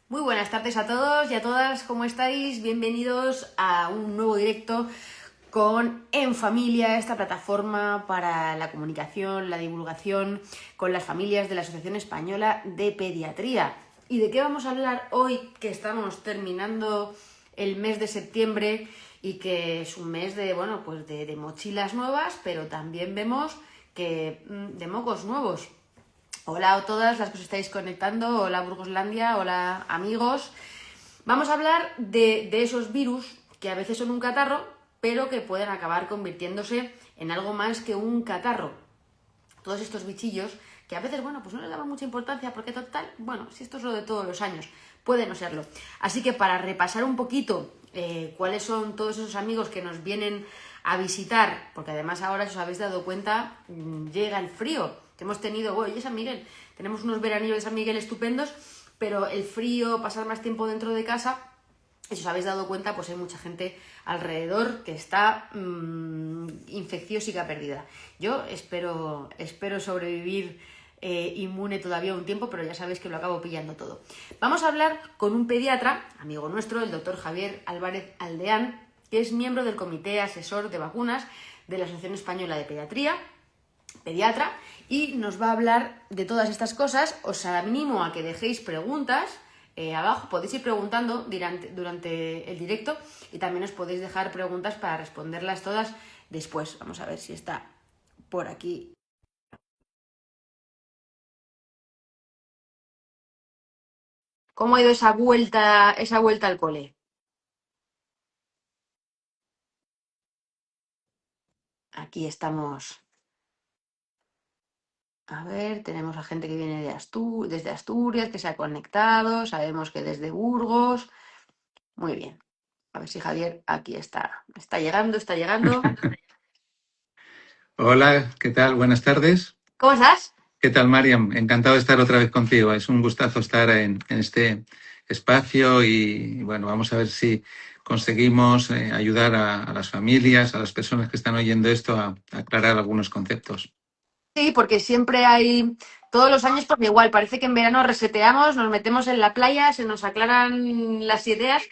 Muy buenas tardes a todos y a todas, ¿cómo estáis? Bienvenidos a un nuevo directo con En Familia, esta plataforma para la comunicación, la divulgación con las familias de la Asociación Española de Pediatría. ¿Y de qué vamos a hablar hoy que estamos terminando el mes de septiembre y que es un mes de, bueno, pues de mochilas nuevas, pero también vemos que de mocos nuevos? Hola a todas las que os estáis conectando, hola Burgoslandia, hola amigos. Vamos a hablar de esos virus que a veces son un catarro, pero que pueden acabar convirtiéndose en algo más que un catarro. Todos estos bichillos que a veces, bueno, pues no les damos mucha importancia porque total, bueno, si esto es lo de todos los años, puede no serlo. Así que para repasar un poquito cuáles son todos esos amigos que nos vienen a visitar, porque además ahora, si os habéis dado cuenta, llega el frío que hemos tenido hoy en San Miguel. Tenemos unos veranillos de San Miguel estupendos, pero el frío, pasar más tiempo dentro de casa, si os habéis dado cuenta, pues hay mucha gente alrededor que está infecciósica perdida. Yo espero sobrevivir inmune todavía un tiempo, pero ya sabéis que lo acabo pillando todo. Vamos a hablar con un pediatra, amigo nuestro, el doctor Javier Álvarez Aldeán, que es miembro del Comité Asesor de Vacunas de la Asociación Española de Pediatra, y nos va a hablar de todas estas cosas. Os animo a que dejéis preguntas abajo, podéis ir preguntando durante el directo y también os podéis dejar preguntas para responderlas todas después. Vamos a ver si está por aquí. ¿Cómo ha ido esa vuelta al cole? Aquí estamos. A ver, tenemos a gente que viene desde Asturias, que se ha conectado. Sabemos que desde Burgos. Muy bien. A ver si Javier aquí está. Está llegando, está llegando. Hola, ¿qué tal? Buenas tardes. ¿Cómo estás? ¿Qué tal, Mariam? Encantado de estar otra vez contigo. Es un gustazo estar en este espacio y, bueno, vamos a ver si conseguimos ayudar a las familias, a las personas que están oyendo esto a aclarar algunos conceptos. Sí, porque siempre hay, todos los años, porque igual, parece que en verano reseteamos, nos metemos en la playa, se nos aclaran las ideas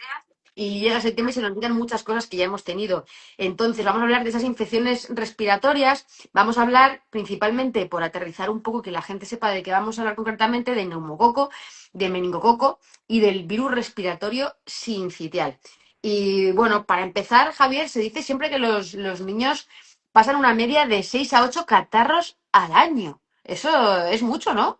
y llega septiembre y se nos olvidan muchas cosas que ya hemos tenido. Entonces, vamos a hablar de esas infecciones respiratorias, vamos a hablar principalmente, por aterrizar un poco, que la gente sepa de qué vamos a hablar concretamente, de neumococo, de meningococo y del virus respiratorio sincitial. Y bueno, para empezar, Javier, se dice siempre que los niños pasan una media de 6 a 8 catarros al año. Eso es mucho, ¿no?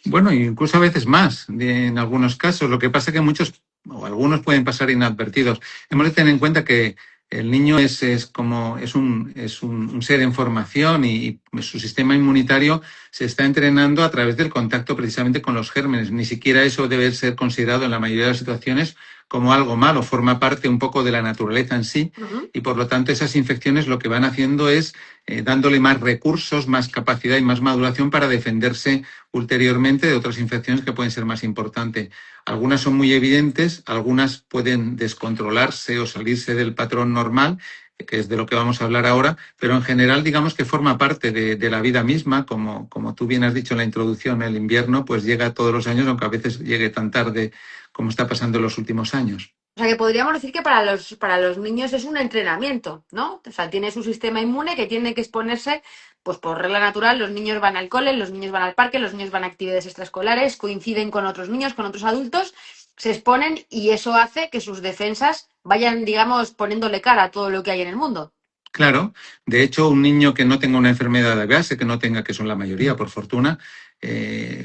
Bueno, incluso a veces más, en algunos casos. Lo que pasa es que muchos o algunos pueden pasar inadvertidos. Hemos de tener en cuenta que el niño es un ser en formación y su sistema inmunitario se está entrenando a través del contacto precisamente con los gérmenes. Ni siquiera eso debe ser considerado en la mayoría de las situaciones como algo malo, forma parte un poco de la naturaleza en sí y por lo tanto esas infecciones lo que van haciendo es dándole más recursos, más capacidad y más maduración para defenderse ulteriormente de otras infecciones que pueden ser más importantes. Algunas son muy evidentes, algunas pueden descontrolarse o salirse del patrón normal, que es de lo que vamos a hablar ahora, pero en general digamos que forma parte de la vida misma, como tú bien has dicho en la introducción, el invierno pues llega todos los años, aunque a veces llegue tan tarde como está pasando en los últimos años. O sea, que podríamos decir que para los niños es un entrenamiento, ¿no? O sea, tiene su sistema inmune que tiene que exponerse, pues por regla natural, los niños van al cole, los niños van al parque, los niños van a actividades extraescolares, coinciden con otros niños, con otros adultos, se exponen y eso hace que sus defensas vayan, digamos, poniéndole cara a todo lo que hay en el mundo. Claro, de hecho, un niño que no tenga una enfermedad de base, que no tenga, que son la mayoría, por fortuna,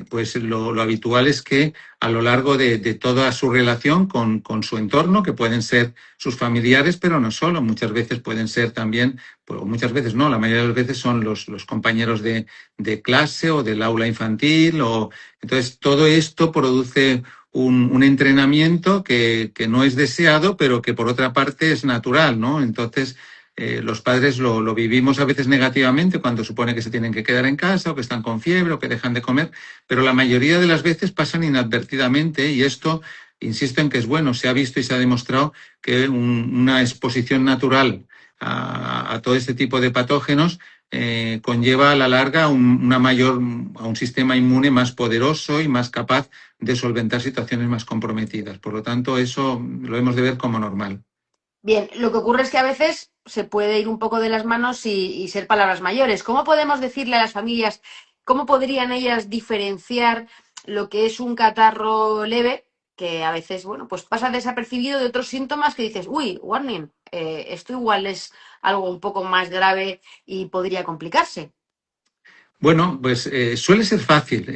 pues lo habitual es que a lo largo de toda su relación con su entorno, que pueden ser sus familiares, pero no solo, muchas veces pueden ser también, pues, muchas veces no, la mayoría de las veces son los compañeros de clase o del aula infantil, entonces todo esto produce un entrenamiento que no es deseado, pero que por otra parte es natural, ¿no? Entonces, los padres lo vivimos a veces negativamente cuando supone que se tienen que quedar en casa o que están con fiebre o que dejan de comer, pero la mayoría de las veces pasan inadvertidamente y esto, insisto en que es bueno, se ha visto y se ha demostrado que una exposición natural a todo este tipo de patógenos conlleva a la larga a un sistema inmune más poderoso y más capaz de solventar situaciones más comprometidas. Por lo tanto, eso lo hemos de ver como normal. Bien, lo que ocurre es que a veces se puede ir un poco de las manos y ser palabras mayores. ¿Cómo podemos decirle a las familias, cómo podrían ellas diferenciar lo que es un catarro leve, que a veces, bueno, pues pasa desapercibido de otros síntomas que dices, uy, warning, esto igual es algo un poco más grave y podría complicarse? Bueno, pues suele ser fácil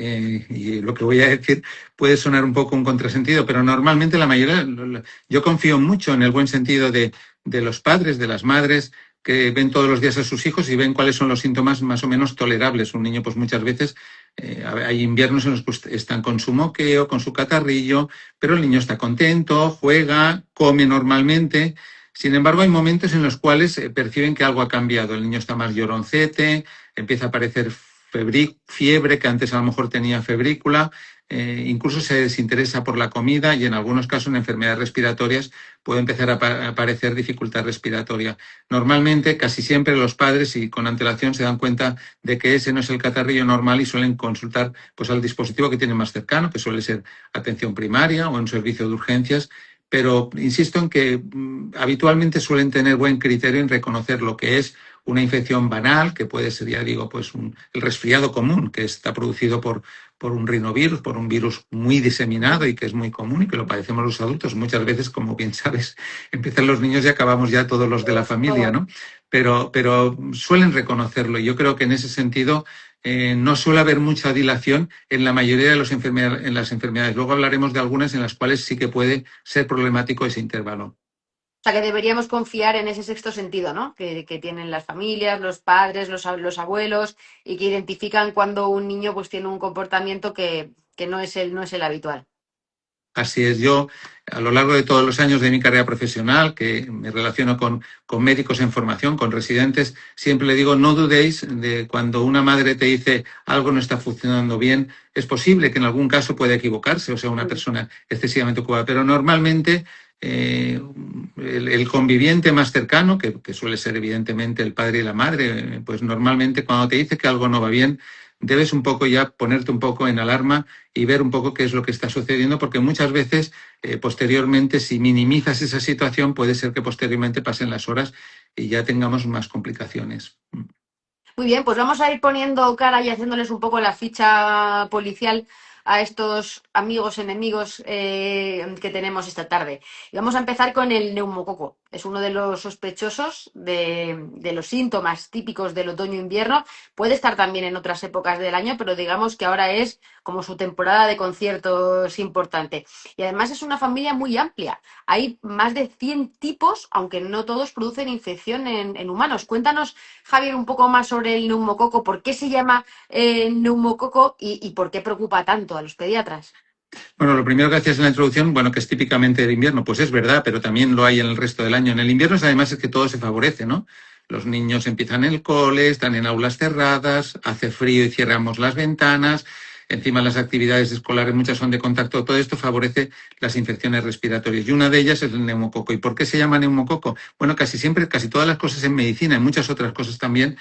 y lo que voy a decir puede sonar un poco un contrasentido, pero normalmente la mayoría, yo confío mucho en el buen sentido de los padres, de las madres, que ven todos los días a sus hijos y ven cuáles son los síntomas más o menos tolerables. Un niño, pues muchas veces hay inviernos en los que están con su moqueo, con su catarrillo, pero el niño está contento, juega, come normalmente. Sin embargo, hay momentos en los cuales perciben que algo ha cambiado. El niño está más lloroncete, empieza a aparecer fiebre, que antes a lo mejor tenía febrícula, incluso se desinteresa por la comida y en algunos casos en enfermedades respiratorias puede empezar a aparecer dificultad respiratoria. Normalmente, casi siempre los padres y con antelación se dan cuenta de que ese no es el catarrillo normal y suelen consultar pues, al dispositivo que tienen más cercano, que suele ser atención primaria o en un servicio de urgencias, pero insisto en que habitualmente suelen tener buen criterio en reconocer lo que es una infección banal, que puede ser, ya digo, pues el resfriado común, que está producido por un rinovirus, por un virus muy diseminado y que es muy común y que lo padecemos los adultos. Muchas veces, como bien sabes, empiezan los niños y acabamos ya todos los de la familia, ¿no? Pero suelen reconocerlo y yo creo que en ese sentido no suele haber mucha dilación en la mayoría de en las enfermedades. Luego hablaremos de algunas en las cuales sí que puede ser problemático ese intervalo. O sea, que deberíamos confiar en ese sexto sentido, ¿no? Que tienen las familias, los padres, los abuelos y que identifican cuando un niño pues tiene un comportamiento que no es el habitual. Así es, yo a lo largo de todos los años de mi carrera profesional, que me relaciono con médicos en formación, con residentes, siempre le digo, no dudéis de cuando una madre te dice algo no está funcionando bien, es posible que en algún caso pueda equivocarse, o sea, una persona excesivamente ocupada, pero normalmente el conviviente más cercano, que suele ser evidentemente el padre y la madre, pues normalmente cuando te dice que algo no va bien, debes un poco ya ponerte un poco en alarma y ver un poco qué es lo que está sucediendo, porque muchas veces, posteriormente, si minimizas esa situación, puede ser que posteriormente pasen las horas y ya tengamos más complicaciones. Muy bien, pues vamos a ir poniendo cara y haciéndoles un poco la ficha policial a estos amigos enemigos que tenemos esta tarde. Y vamos a empezar con el neumococo. Es uno de los sospechosos de los síntomas típicos del otoño-invierno. Puede estar también en otras épocas del año, pero digamos que ahora es como su temporada de conciertos importante. Y además es una familia muy amplia. Hay más de 100 tipos, aunque no todos producen infección en humanos. Cuéntanos, Javier, un poco más sobre el neumococo, por qué se llama neumococo y por qué preocupa tanto a los pediatras. Bueno, lo primero que hacías en la introducción, bueno, que es típicamente del invierno, pues es verdad, pero también lo hay en el resto del año. En el invierno, además, es que todo se favorece, ¿no? Los niños empiezan en el cole, están en aulas cerradas, hace frío y cerramos las ventanas. Encima las actividades escolares muchas son de contacto. Todo esto favorece las infecciones respiratorias y una de ellas es el neumococo. ¿Y por qué se llama neumococo? Bueno, casi siempre, casi todas las cosas en medicina y muchas otras cosas también,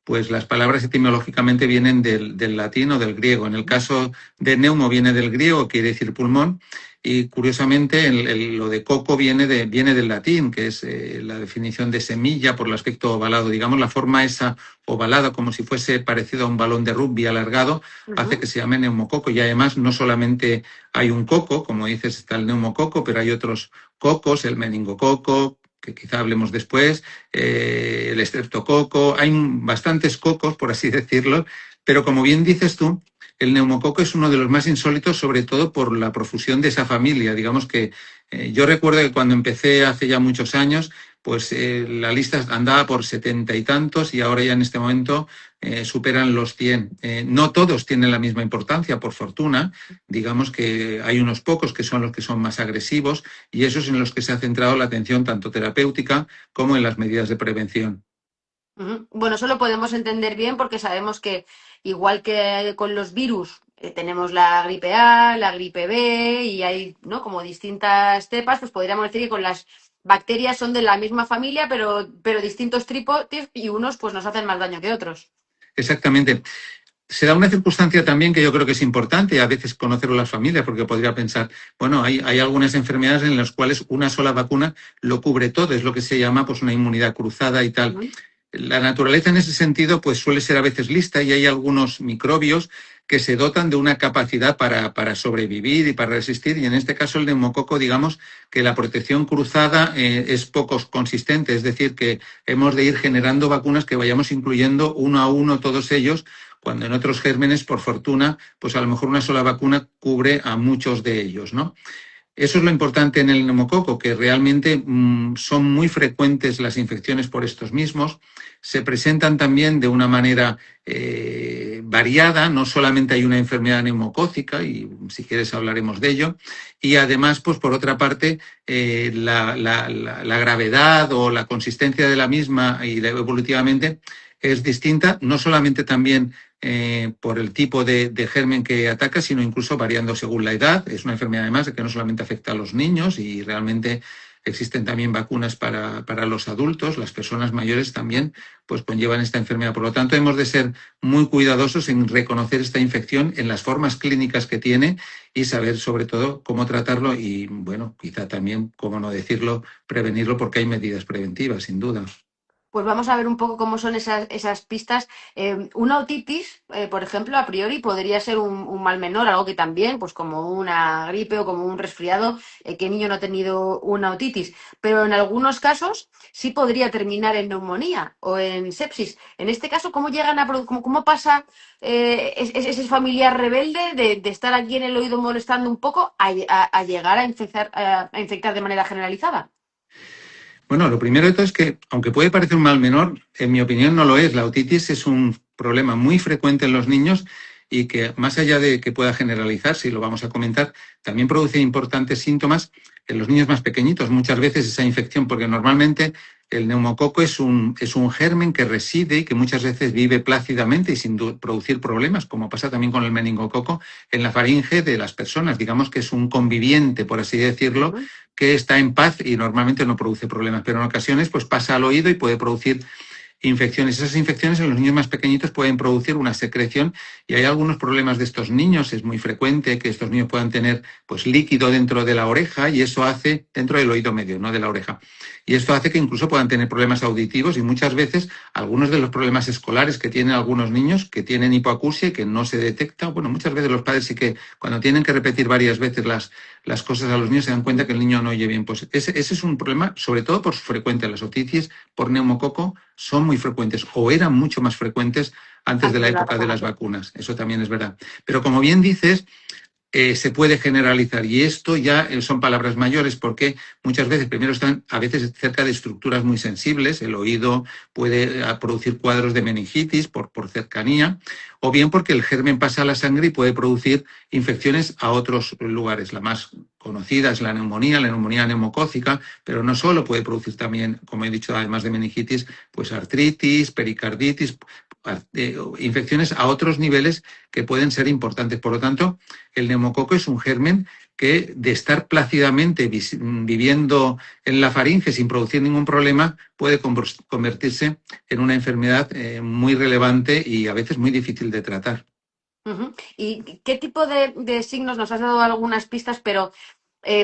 pues las palabras etimológicamente vienen del latín o del griego. En el caso de neumo viene del griego, quiere decir pulmón, y curiosamente lo de coco viene del latín, que es la definición de semilla por el aspecto ovalado. Digamos, la forma esa ovalada, como si fuese parecido a un balón de rugby alargado, hace que se llame neumococo. Y además no solamente hay un coco, como dices, está el neumococo, pero hay otros cocos, el meningococo, que quizá hablemos después, el estreptococo, hay bastantes cocos, por así decirlo, pero como bien dices tú, el neumococo es uno de los más insólitos, sobre todo por la profusión de esa familia. Digamos que yo recuerdo que cuando empecé hace ya muchos años, pues la lista andaba por 70 y tantos y ahora ya en este momento superan los 100. No todos tienen la misma importancia, por fortuna. Digamos que hay unos pocos que son los que son más agresivos y esos en los que se ha centrado la atención tanto terapéutica como en las medidas de prevención. Bueno, eso lo podemos entender bien porque sabemos que igual que con los virus tenemos la gripe A, la gripe B y hay, ¿no? Como distintas cepas, pues podríamos decir que con las bacterias son de la misma familia, pero distintos tipos y unos pues nos hacen más daño que otros. Exactamente. Se da una circunstancia también que yo creo que es importante a veces conocerlo las familias, porque podría pensar, bueno, hay algunas enfermedades en las cuales una sola vacuna lo cubre todo, es lo que se llama pues una inmunidad cruzada y tal. Uh-huh. La naturaleza en ese sentido pues suele ser a veces lista y hay algunos microbios que se dotan de una capacidad para sobrevivir y para resistir, y en este caso el neumococo, digamos que la protección cruzada es poco consistente, es decir, que hemos de ir generando vacunas que vayamos incluyendo uno a uno todos ellos, cuando en otros gérmenes, por fortuna, pues a lo mejor una sola vacuna cubre a muchos de ellos, ¿no? Eso es lo importante en el neumococo, que realmente son muy frecuentes las infecciones por estos mismos. Se presentan también de una manera variada, no solamente hay una enfermedad neumocócica, y si quieres hablaremos de ello, y además, pues por otra parte, la gravedad o la consistencia de la misma y evolutivamente es distinta, no solamente también por el tipo de germen que ataca, sino incluso variando según la edad. Es una enfermedad además que no solamente afecta a los niños y realmente existen también vacunas para los adultos, las personas mayores también pues conllevan esta enfermedad. Por lo tanto, hemos de ser muy cuidadosos en reconocer esta infección en las formas clínicas que tiene y saber sobre todo cómo tratarlo y, bueno, quizá también, cómo no decirlo, prevenirlo, porque hay medidas preventivas, sin duda. Pues vamos a ver un poco cómo son esas pistas. Una otitis, por ejemplo, a priori podría ser un mal menor, algo que también, pues como una gripe o como un resfriado, que el niño no ha tenido una otitis. Pero en algunos casos sí podría terminar en neumonía o en sepsis. En este caso, ¿cómo llegan a cómo pasa ese familiar rebelde de estar aquí en el oído molestando un poco a llegar a infectar de manera generalizada? Bueno, lo primero de todo es que, aunque puede parecer un mal menor, en mi opinión no lo es. La otitis es un problema muy frecuente en los niños y que, más allá de que pueda generalizarse, y lo vamos a comentar, también produce importantes síntomas en los niños más pequeñitos. Muchas veces esa infección, porque normalmente el neumococo es un germen que reside y que muchas veces vive plácidamente y sin producir problemas, como pasa también con el meningococo en la faringe de las personas. Digamos que es un conviviente, por así decirlo, Ujú. que está en paz y normalmente no produce problemas, pero en ocasiones pues pasa al oído y puede producir infecciones. Esas infecciones en los niños más pequeñitos pueden producir una secreción y hay algunos problemas de estos niños. Es muy frecuente que estos niños puedan tener pues líquido dentro de la oreja y eso hace, dentro del oído medio, no de la oreja. Y esto hace que incluso puedan tener problemas auditivos y muchas veces algunos de los problemas escolares que tienen algunos niños que tienen hipoacusia y que no se detecta. Bueno, muchas veces los padres sí que cuando tienen que repetir varias veces las cosas a los niños se dan cuenta que el niño no oye bien. Pues ese es un problema, sobre todo por su frecuencia. Las otitis por neumococo son muy frecuentes o eran mucho más frecuentes antes de Antes la de la época de las vacunación. vacunas. Eso también es verdad. Pero como bien dices, se puede generalizar y esto ya son palabras mayores porque muchas veces primero están a veces cerca de estructuras muy sensibles, el oído puede producir cuadros de meningitis por cercanía o bien porque el germen pasa a la sangre y puede producir infecciones a otros lugares. La más conocida es la neumonía neumocócica, pero no solo puede producir también, como he dicho, además de meningitis, pues artritis, pericarditis, infecciones a otros niveles que pueden ser importantes. Por lo tanto, el neumococo es un germen que, de estar plácidamente viviendo en la faringe sin producir ningún problema, puede convertirse en una enfermedad muy relevante y a veces muy difícil de tratar. Ujú. ¿Y qué tipo de signos? Nos has dado algunas pistas, pero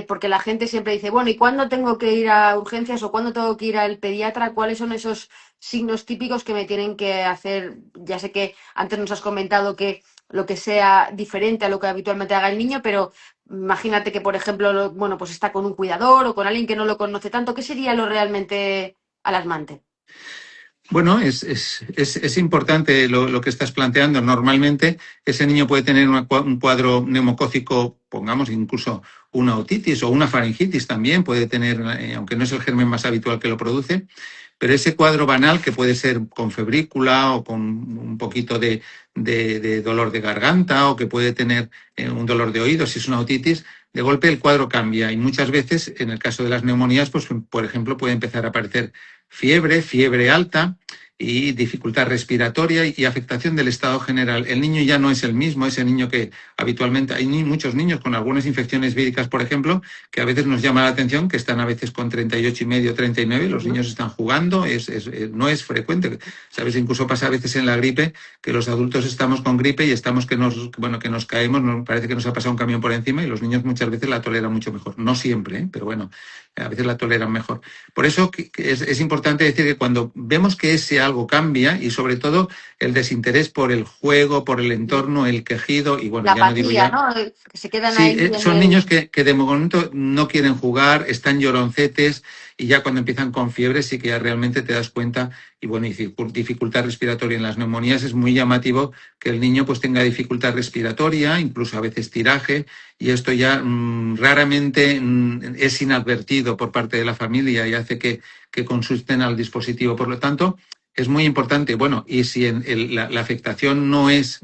porque la gente siempre dice, bueno, ¿y cuándo tengo que ir a urgencias o cuándo tengo que ir al pediatra? ¿Cuáles son esos signos típicos que me tienen que hacer? Ya sé que antes nos has comentado que lo que sea diferente a lo que habitualmente haga el niño, pero imagínate que, por ejemplo, bueno, pues está con un cuidador o con alguien que no lo conoce tanto. ¿Qué sería lo realmente alarmante? Bueno, es importante lo que estás planteando. Normalmente ese niño puede tener un cuadro neumocócico, pongamos incluso una otitis o una faringitis también, puede tener, aunque no es el germen más habitual que lo produce, pero ese cuadro banal que puede ser con febrícula o con un poquito de dolor de garganta o que puede tener un dolor de oído, si es una otitis, de golpe el cuadro cambia y muchas veces, en el caso de las neumonías, pues por ejemplo puede empezar a aparecer fiebre alta y dificultad respiratoria y afectación del estado general. El niño ya no es el mismo, ese niño que habitualmente, hay muchos niños con algunas infecciones víricas, por ejemplo, que a veces nos llama la atención, que están a veces con 38,5, 39, los niños están jugando, no es frecuente. ¿Sabes? Incluso pasa a veces en la gripe que los adultos estamos con gripe y estamos que nos caemos, parece que nos ha pasado un camión por encima y los niños muchas veces la toleran mucho mejor. No siempre, ¿eh? Pero bueno, a veces la toleran mejor. Por eso es importante decir que cuando vemos que ese algo cambia y sobre todo el desinterés por el juego, por el entorno, el quejido y bueno, La ya no digo apatía, ya. ¿no? Que se quedan Sí, ahí en son el... niños que de momento no quieren jugar, están lloroncetes y ya cuando empiezan con fiebre sí que ya realmente te das cuenta y bueno, y dificultad respiratoria en las neumonías es muy llamativo que el niño pues tenga dificultad respiratoria, incluso a veces tiraje y esto ya raramente es inadvertido por parte de la familia y hace que consulten al dispositivo. Por lo tanto, es muy importante, bueno, y si la afectación no es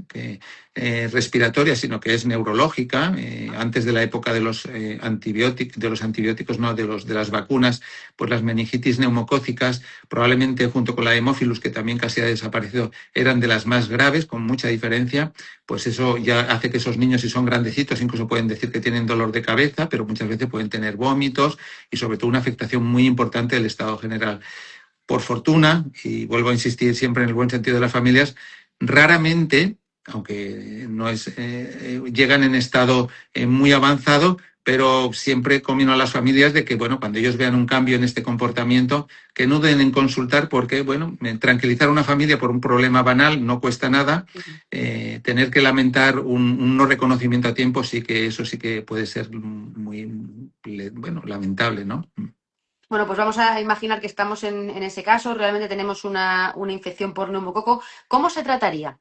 respiratoria, sino que es neurológica, antes de la época de los antibióticos, no, de las vacunas, pues las meningitis neumocócicas, probablemente junto con la hemófilus, que también casi ha desaparecido, eran de las más graves, con mucha diferencia, pues eso ya hace que esos niños, si son grandecitos, incluso pueden decir que tienen dolor de cabeza, pero muchas veces pueden tener vómitos y sobre todo una afectación muy importante del estado general. Por fortuna, y vuelvo a insistir siempre en el buen sentido de las familias, raramente, aunque no es, llegan en estado muy avanzado, pero siempre convino a las familias de que, bueno, cuando ellos vean un cambio en este comportamiento, que no duden en consultar porque, bueno, tranquilizar a una familia por un problema banal no cuesta nada. Tener que lamentar un no reconocimiento a tiempo, sí que eso sí que puede ser muy, bueno, lamentable, ¿no? Bueno, pues vamos a imaginar que estamos en ese caso, realmente tenemos una infección por neumococo. ¿Cómo se trataría?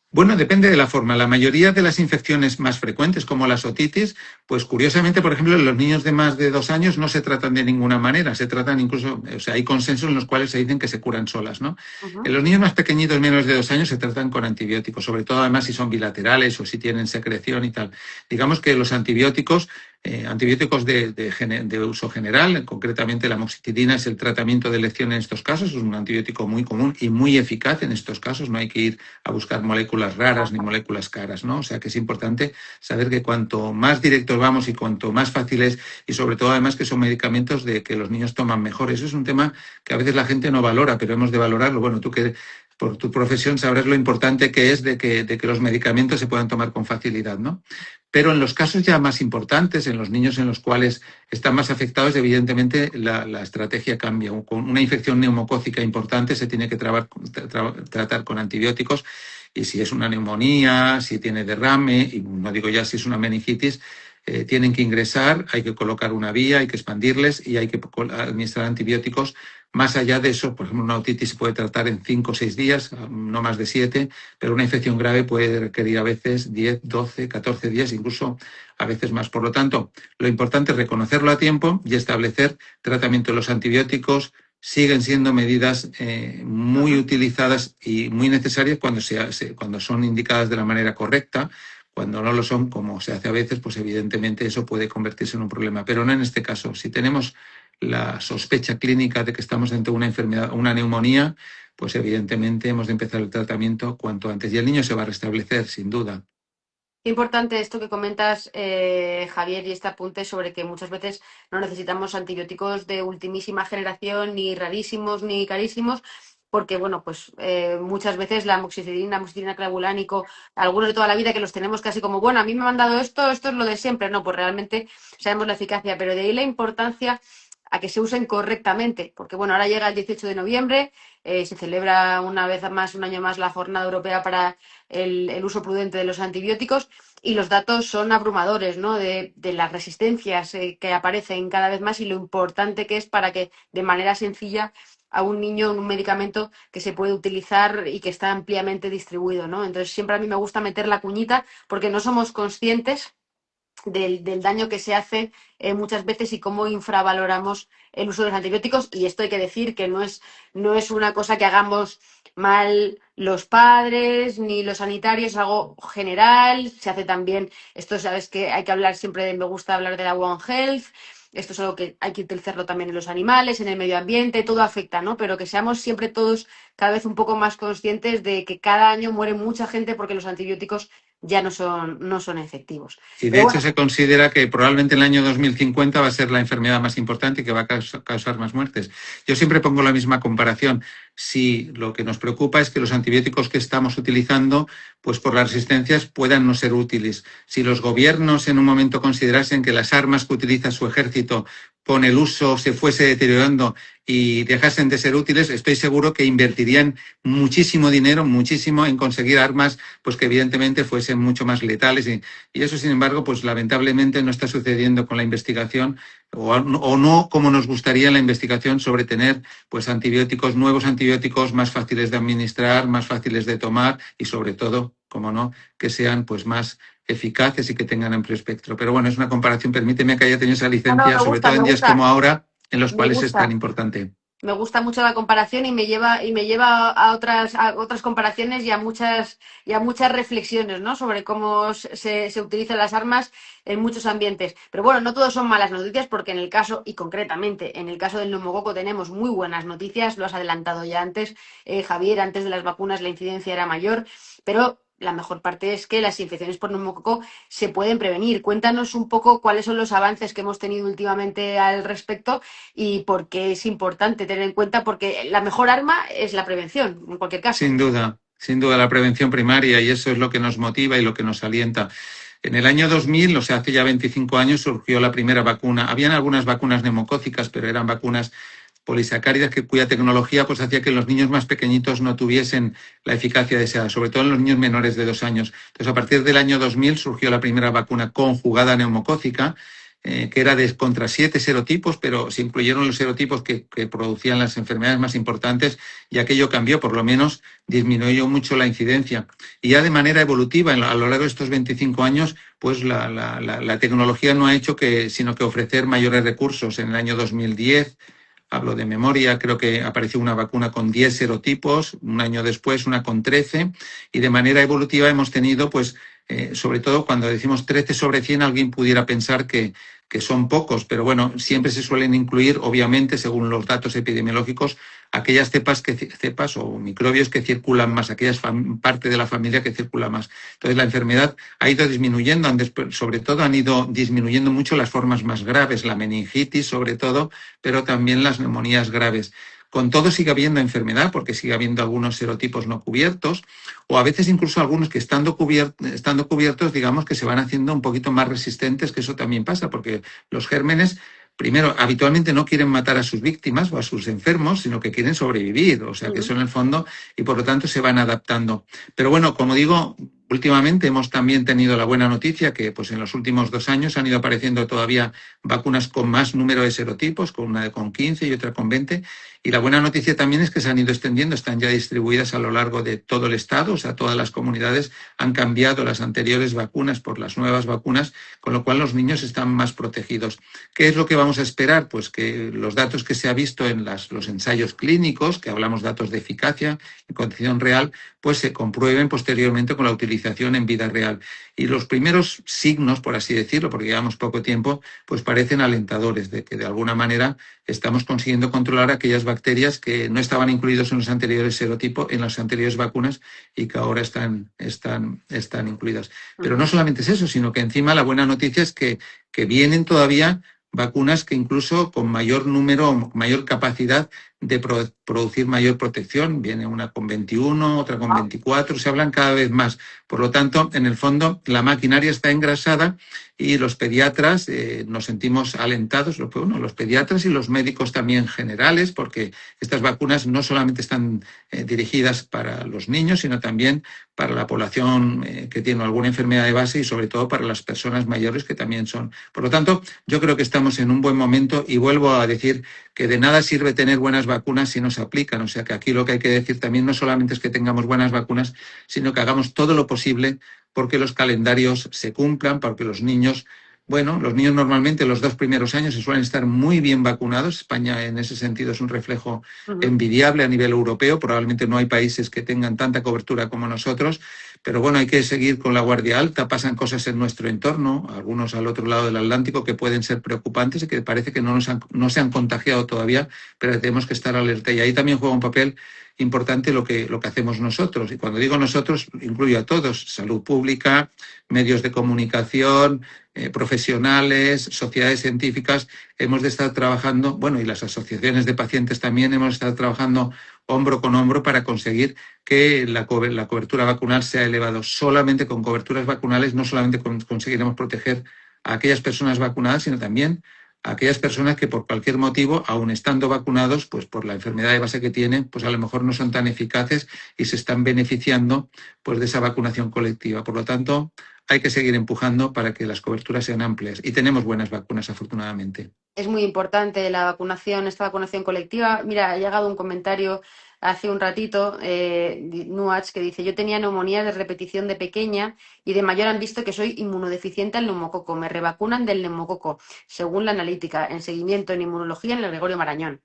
Bueno, depende de la forma. La mayoría de las infecciones más frecuentes, como las otitis, pues curiosamente, por ejemplo, en los niños de más de 2 años no se tratan de ninguna manera. Se tratan incluso, o sea, hay consensos en los cuales se dicen que se curan solas, ¿no? En los niños más pequeñitos, menos de 2 años, se tratan con antibióticos, sobre todo además si son bilaterales o si tienen secreción y tal. Digamos que los antibióticos de uso general, concretamente la amoxicilina es el tratamiento de elección en estos casos, es un antibiótico muy común y muy eficaz en estos casos, no hay que ir a buscar moléculas raras ni moléculas caras, ¿no? O sea que es importante saber que cuanto más directos vamos y cuanto más fáciles y sobre todo además que son medicamentos de que los niños toman mejor. Eso es un tema que a veces la gente no valora, pero hemos de valorarlo. Bueno, tú que por tu profesión sabrás lo importante que es de que los medicamentos se puedan tomar con facilidad, ¿no? Pero en los casos ya más importantes, en los niños en los cuales están más afectados, evidentemente la estrategia cambia. Con una infección neumocócica importante se tiene que tratar con antibióticos y si es una neumonía, si tiene derrame, y no digo ya si es una meningitis, tienen que ingresar, hay que colocar una vía, hay que expandirles y hay que administrar antibióticos. Más allá de eso, por ejemplo, una otitis se puede tratar en 5 o 6 días, no más de 7, pero una infección grave puede requerir a veces 10, 12, 14 días, incluso a veces más. Por lo tanto, lo importante es reconocerlo a tiempo y establecer tratamiento de los antibióticos. Siguen siendo medidas muy utilizadas y muy necesarias cuando son indicadas de la manera correcta. Cuando no lo son, como se hace a veces, pues evidentemente eso puede convertirse en un problema, pero no en este caso. Si tenemos la sospecha clínica de que estamos ante una enfermedad, una neumonía, pues evidentemente hemos de empezar el tratamiento cuanto antes. Y el niño se va a restablecer, sin duda. Qué importante esto que comentas, Javier, y este apunte sobre que muchas veces no necesitamos antibióticos de ultimísima generación, ni rarísimos, ni carísimos, porque, bueno, pues muchas veces la amoxicilina clavulánico, algunos de toda la vida que los tenemos casi como, bueno, a mí me han dado esto es lo de siempre. No, pues realmente sabemos la eficacia, pero de ahí la importancia a que se usen correctamente, porque, bueno, ahora llega el 18 de noviembre, se celebra una vez más, un año más, la Jornada Europea para el uso prudente de los antibióticos y los datos son abrumadores, ¿no? De las resistencias que aparecen cada vez más y lo importante que es para que de manera sencilla a un niño un medicamento que se puede utilizar y que está ampliamente distribuido, ¿no? Entonces siempre a mí me gusta meter la cuñita porque no somos conscientes del daño que se hace muchas veces y cómo infravaloramos el uso de los antibióticos. Y esto hay que decir que no es una cosa que hagamos mal los padres ni los sanitarios, es algo general. Se hace también, esto sabes que hay que hablar siempre me gusta hablar de la One Health. esto es algo que hay que utilizarlo también en los animales, en el medio ambiente, todo afecta, ¿no? Pero que seamos siempre todos cada vez un poco más conscientes de que cada año muere mucha gente porque los antibióticos ya no son efectivos. Y de Pero hecho bueno, se considera que probablemente en el año 2050 va a ser la enfermedad más importante y que va a causar más muertes. Yo siempre pongo la misma comparación. Si lo que nos preocupa es que los antibióticos que estamos utilizando, pues por las resistencias, puedan no ser útiles. Si los gobiernos en un momento considerasen que las armas que utiliza su ejército con el uso se fuese deteriorando y dejasen de ser útiles, estoy seguro que invertirían muchísimo dinero, muchísimo en conseguir armas pues que evidentemente fuesen mucho más letales. Y eso, sin embargo, pues lamentablemente no está sucediendo con la investigación o no como nos gustaría la investigación sobre tener pues antibióticos, nuevos antibióticos más fáciles de administrar, más fáciles de tomar y sobre todo, como no, que sean pues más eficaces y que tengan amplio espectro. Pero bueno, es una comparación, permíteme que haya tenido esa no, no, licencia, me sobre gusta, todo me en días como gusta, ahora, en los me cuales es tan gusta. importante. Me gusta mucho la comparación y me lleva a otras comparaciones y a muchas reflexiones, ¿no? Sobre cómo se utilizan las armas en muchos ambientes. Pero bueno, no todos son malas noticias porque en el caso, y concretamente en el caso del neumococo, tenemos muy buenas noticias. Lo has adelantado ya antes, Javier, antes de las vacunas la incidencia era mayor, pero la mejor parte es que las infecciones por neumococo se pueden prevenir. Cuéntanos un poco cuáles son los avances que hemos tenido últimamente al respecto y por qué es importante tener en cuenta, porque la mejor arma es la prevención, en cualquier caso. Sin duda la prevención primaria y eso es lo que nos motiva y lo que nos alienta. En el año 2000, o sea, hace ya 25 años, surgió la primera vacuna. Habían algunas vacunas neumocócicas, pero eran vacunas polisacáridas cuya tecnología pues hacía que los niños más pequeñitos no tuviesen la eficacia deseada, sobre todo en los niños menores de 2 años. Entonces, a partir del año 2000 surgió la primera vacuna conjugada neumocócica, que era contra 7 serotipos, pero se incluyeron los serotipos que producían las enfermedades más importantes y aquello cambió, por lo menos disminuyó mucho la incidencia. Y ya de manera evolutiva, a lo largo de estos 25 años, pues la tecnología no ha hecho sino que ofrecer mayores recursos. En el año 2010, hablo de memoria, creo que apareció una vacuna con 10 serotipos, un año después una con 13, y de manera evolutiva hemos tenido, pues, sobre todo cuando decimos 13 sobre 100, alguien pudiera pensar que son pocos, pero bueno, siempre se suelen incluir, obviamente, según los datos epidemiológicos, aquellas cepas o microbios que circulan más, aquellas parte de la familia que circula más. Entonces, la enfermedad ha ido disminuyendo, sobre todo han ido disminuyendo mucho las formas más graves, la meningitis sobre todo, pero también las neumonías graves. Con todo sigue habiendo enfermedad porque sigue habiendo algunos serotipos no cubiertos o a veces incluso algunos que estando cubiertos, digamos que se van haciendo un poquito más resistentes, que eso también pasa porque los gérmenes, primero, habitualmente no quieren matar a sus víctimas o a sus enfermos, sino que quieren sobrevivir, o sea que eso en el fondo, y por lo tanto se van adaptando. Pero bueno, como digo, últimamente hemos también tenido la buena noticia que pues en los últimos 2 años han ido apareciendo todavía vacunas con más número de serotipos, con una con 15 y otra con 20. Y la buena noticia también es que se han ido extendiendo, están ya distribuidas a lo largo de todo el Estado, o sea, todas las comunidades han cambiado las anteriores vacunas por las nuevas vacunas, con lo cual los niños están más protegidos. ¿Qué es lo que vamos a esperar? Pues que los datos que se ha visto en los ensayos clínicos, que hablamos datos de eficacia en condición real, pues se comprueben posteriormente con la utilización en vida real. Y los primeros signos, por así decirlo, porque llevamos poco tiempo, pues parecen alentadores de que de alguna manera estamos consiguiendo controlar aquellas bacterias que no estaban incluidos en los anteriores serotipos, en las anteriores vacunas y que ahora están incluidas. Pero no solamente es eso, sino que encima la buena noticia es que vienen todavía vacunas que incluso con mayor número, mayor capacidad de producir mayor protección. Viene una con 21, otra con 24, se hablan cada vez más. Por lo tanto, en el fondo, la maquinaria está engrasada y los pediatras nos sentimos alentados, los pediatras y los médicos también generales, porque estas vacunas no solamente están dirigidas para los niños, sino también para la población que tiene alguna enfermedad de base y sobre todo para las personas mayores que también son. Por lo tanto, yo creo que estamos en un buen momento y vuelvo a decir que de nada sirve tener buenas vacunas si no se aplican. O sea que aquí lo que hay que decir también no solamente es que tengamos buenas vacunas, sino que hagamos todo lo posible porque los calendarios se cumplan, porque los niños normalmente los 2 primeros años se suelen estar muy bien vacunados. España en ese sentido es un reflejo envidiable a nivel europeo. Probablemente no hay países que tengan tanta cobertura como nosotros. Pero bueno, hay que seguir con la guardia alta, pasan cosas en nuestro entorno, algunos al otro lado del Atlántico que pueden ser preocupantes y que parece que no se han contagiado todavía, pero tenemos que estar alerta. Y ahí también juega un papel importante lo que hacemos nosotros. Y cuando digo nosotros, incluyo a todos, salud pública, medios de comunicación, profesionales, sociedades científicas, hemos de estar trabajando, bueno, y las asociaciones de pacientes también hemos de estar trabajando hombro con hombro para conseguir que la cobertura vacunal sea elevada. Solamente con coberturas vacunales no solamente conseguiremos proteger a aquellas personas vacunadas, sino también a aquellas personas que por cualquier motivo, aun estando vacunados, pues por la enfermedad de base que tienen, pues a lo mejor no son tan eficaces y se están beneficiando pues de esa vacunación colectiva. Por lo tanto, hay que seguir empujando para que las coberturas sean amplias y tenemos buenas vacunas, afortunadamente. Es muy importante la vacunación, esta vacunación colectiva. Mira, ha llegado un comentario hace un ratito, Nuach, que dice: yo tenía neumonía de repetición de pequeña y de mayor han visto que soy inmunodeficiente al neumococo. Me revacunan del neumococo, según la analítica, en seguimiento en inmunología en el Gregorio Marañón.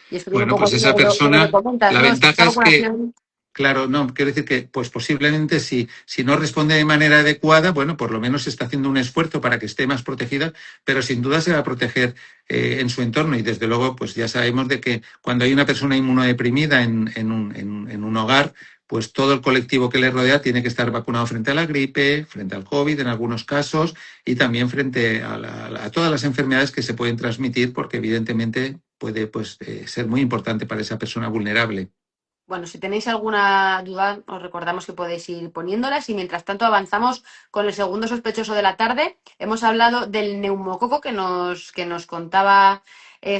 Y esto viene un Bueno, poco pues así esa lo que me persona, comentas, la ¿no? Esta ventaja es que, vacunación. claro, no, quiero decir que, pues posiblemente si no responde de manera adecuada, bueno, por lo menos se está haciendo un esfuerzo para que esté más protegida, pero sin duda se va a proteger en su entorno. Y desde luego, pues ya sabemos de que cuando hay una persona inmunodeprimida en un hogar, pues todo el colectivo que le rodea tiene que estar vacunado frente a la gripe, frente al COVID en algunos casos, y también frente a todas las enfermedades que se pueden transmitir, porque evidentemente puede pues, ser muy importante para esa persona vulnerable. Bueno, si tenéis alguna duda, os recordamos que podéis ir poniéndolas y mientras tanto avanzamos con el segundo sospechoso de la tarde. Hemos hablado del neumococo que nos contaba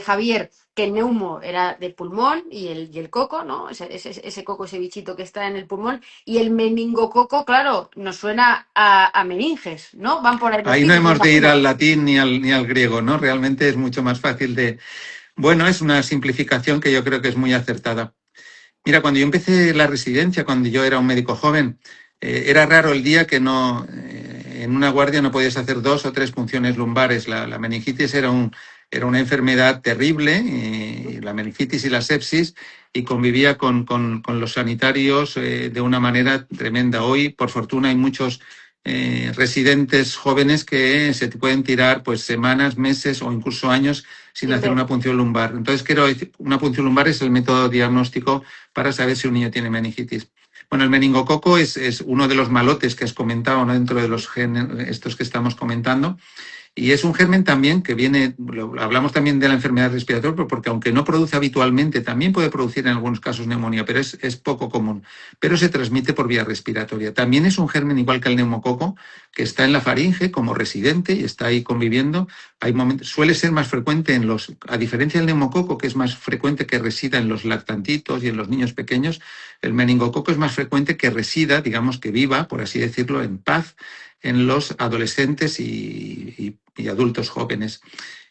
Javier, que el neumo era de pulmón y el coco, ¿no? Ese coco, ese bichito que está en el pulmón. Y el meningococo, claro, nos suena a meninges, ¿no? Van por ahí los Ahí no tiros, me hemos de ir imagino. al latín ni al griego, ¿no? Realmente es mucho más fácil de... Bueno, es una simplificación que yo creo que es muy acertada. Mira, cuando yo empecé la residencia, cuando yo era un médico joven, era raro el día que no, en una guardia no podías hacer 2 o 3 punciones lumbares. La meningitis era una enfermedad terrible, la meningitis y la sepsis, y convivía con los sanitarios de una manera tremenda. Hoy, por fortuna, hay muchos residentes jóvenes que se pueden tirar pues semanas, meses o incluso años sin Sin hacer ver. una punción lumbar. Entonces, quiero decir, una punción lumbar es el método diagnóstico para saber si un niño tiene meningitis. Bueno, el meningococo es uno de los malotes que has comentado, ¿no? Dentro de los genes estos que estamos comentando. Y es un germen también que viene, hablamos también de la enfermedad respiratoria, porque aunque no produce habitualmente, también puede producir en algunos casos neumonía, pero es poco común. Pero se transmite por vía respiratoria. También es un germen igual que el neumococo, que está en la faringe como residente y está ahí conviviendo. Hay momentos, suele ser más frecuente a diferencia del neumococo, que es más frecuente que resida en los lactantitos y en los niños pequeños, el meningococo es más frecuente que resida, digamos que viva, por así decirlo, en paz en los adolescentes y adultos jóvenes.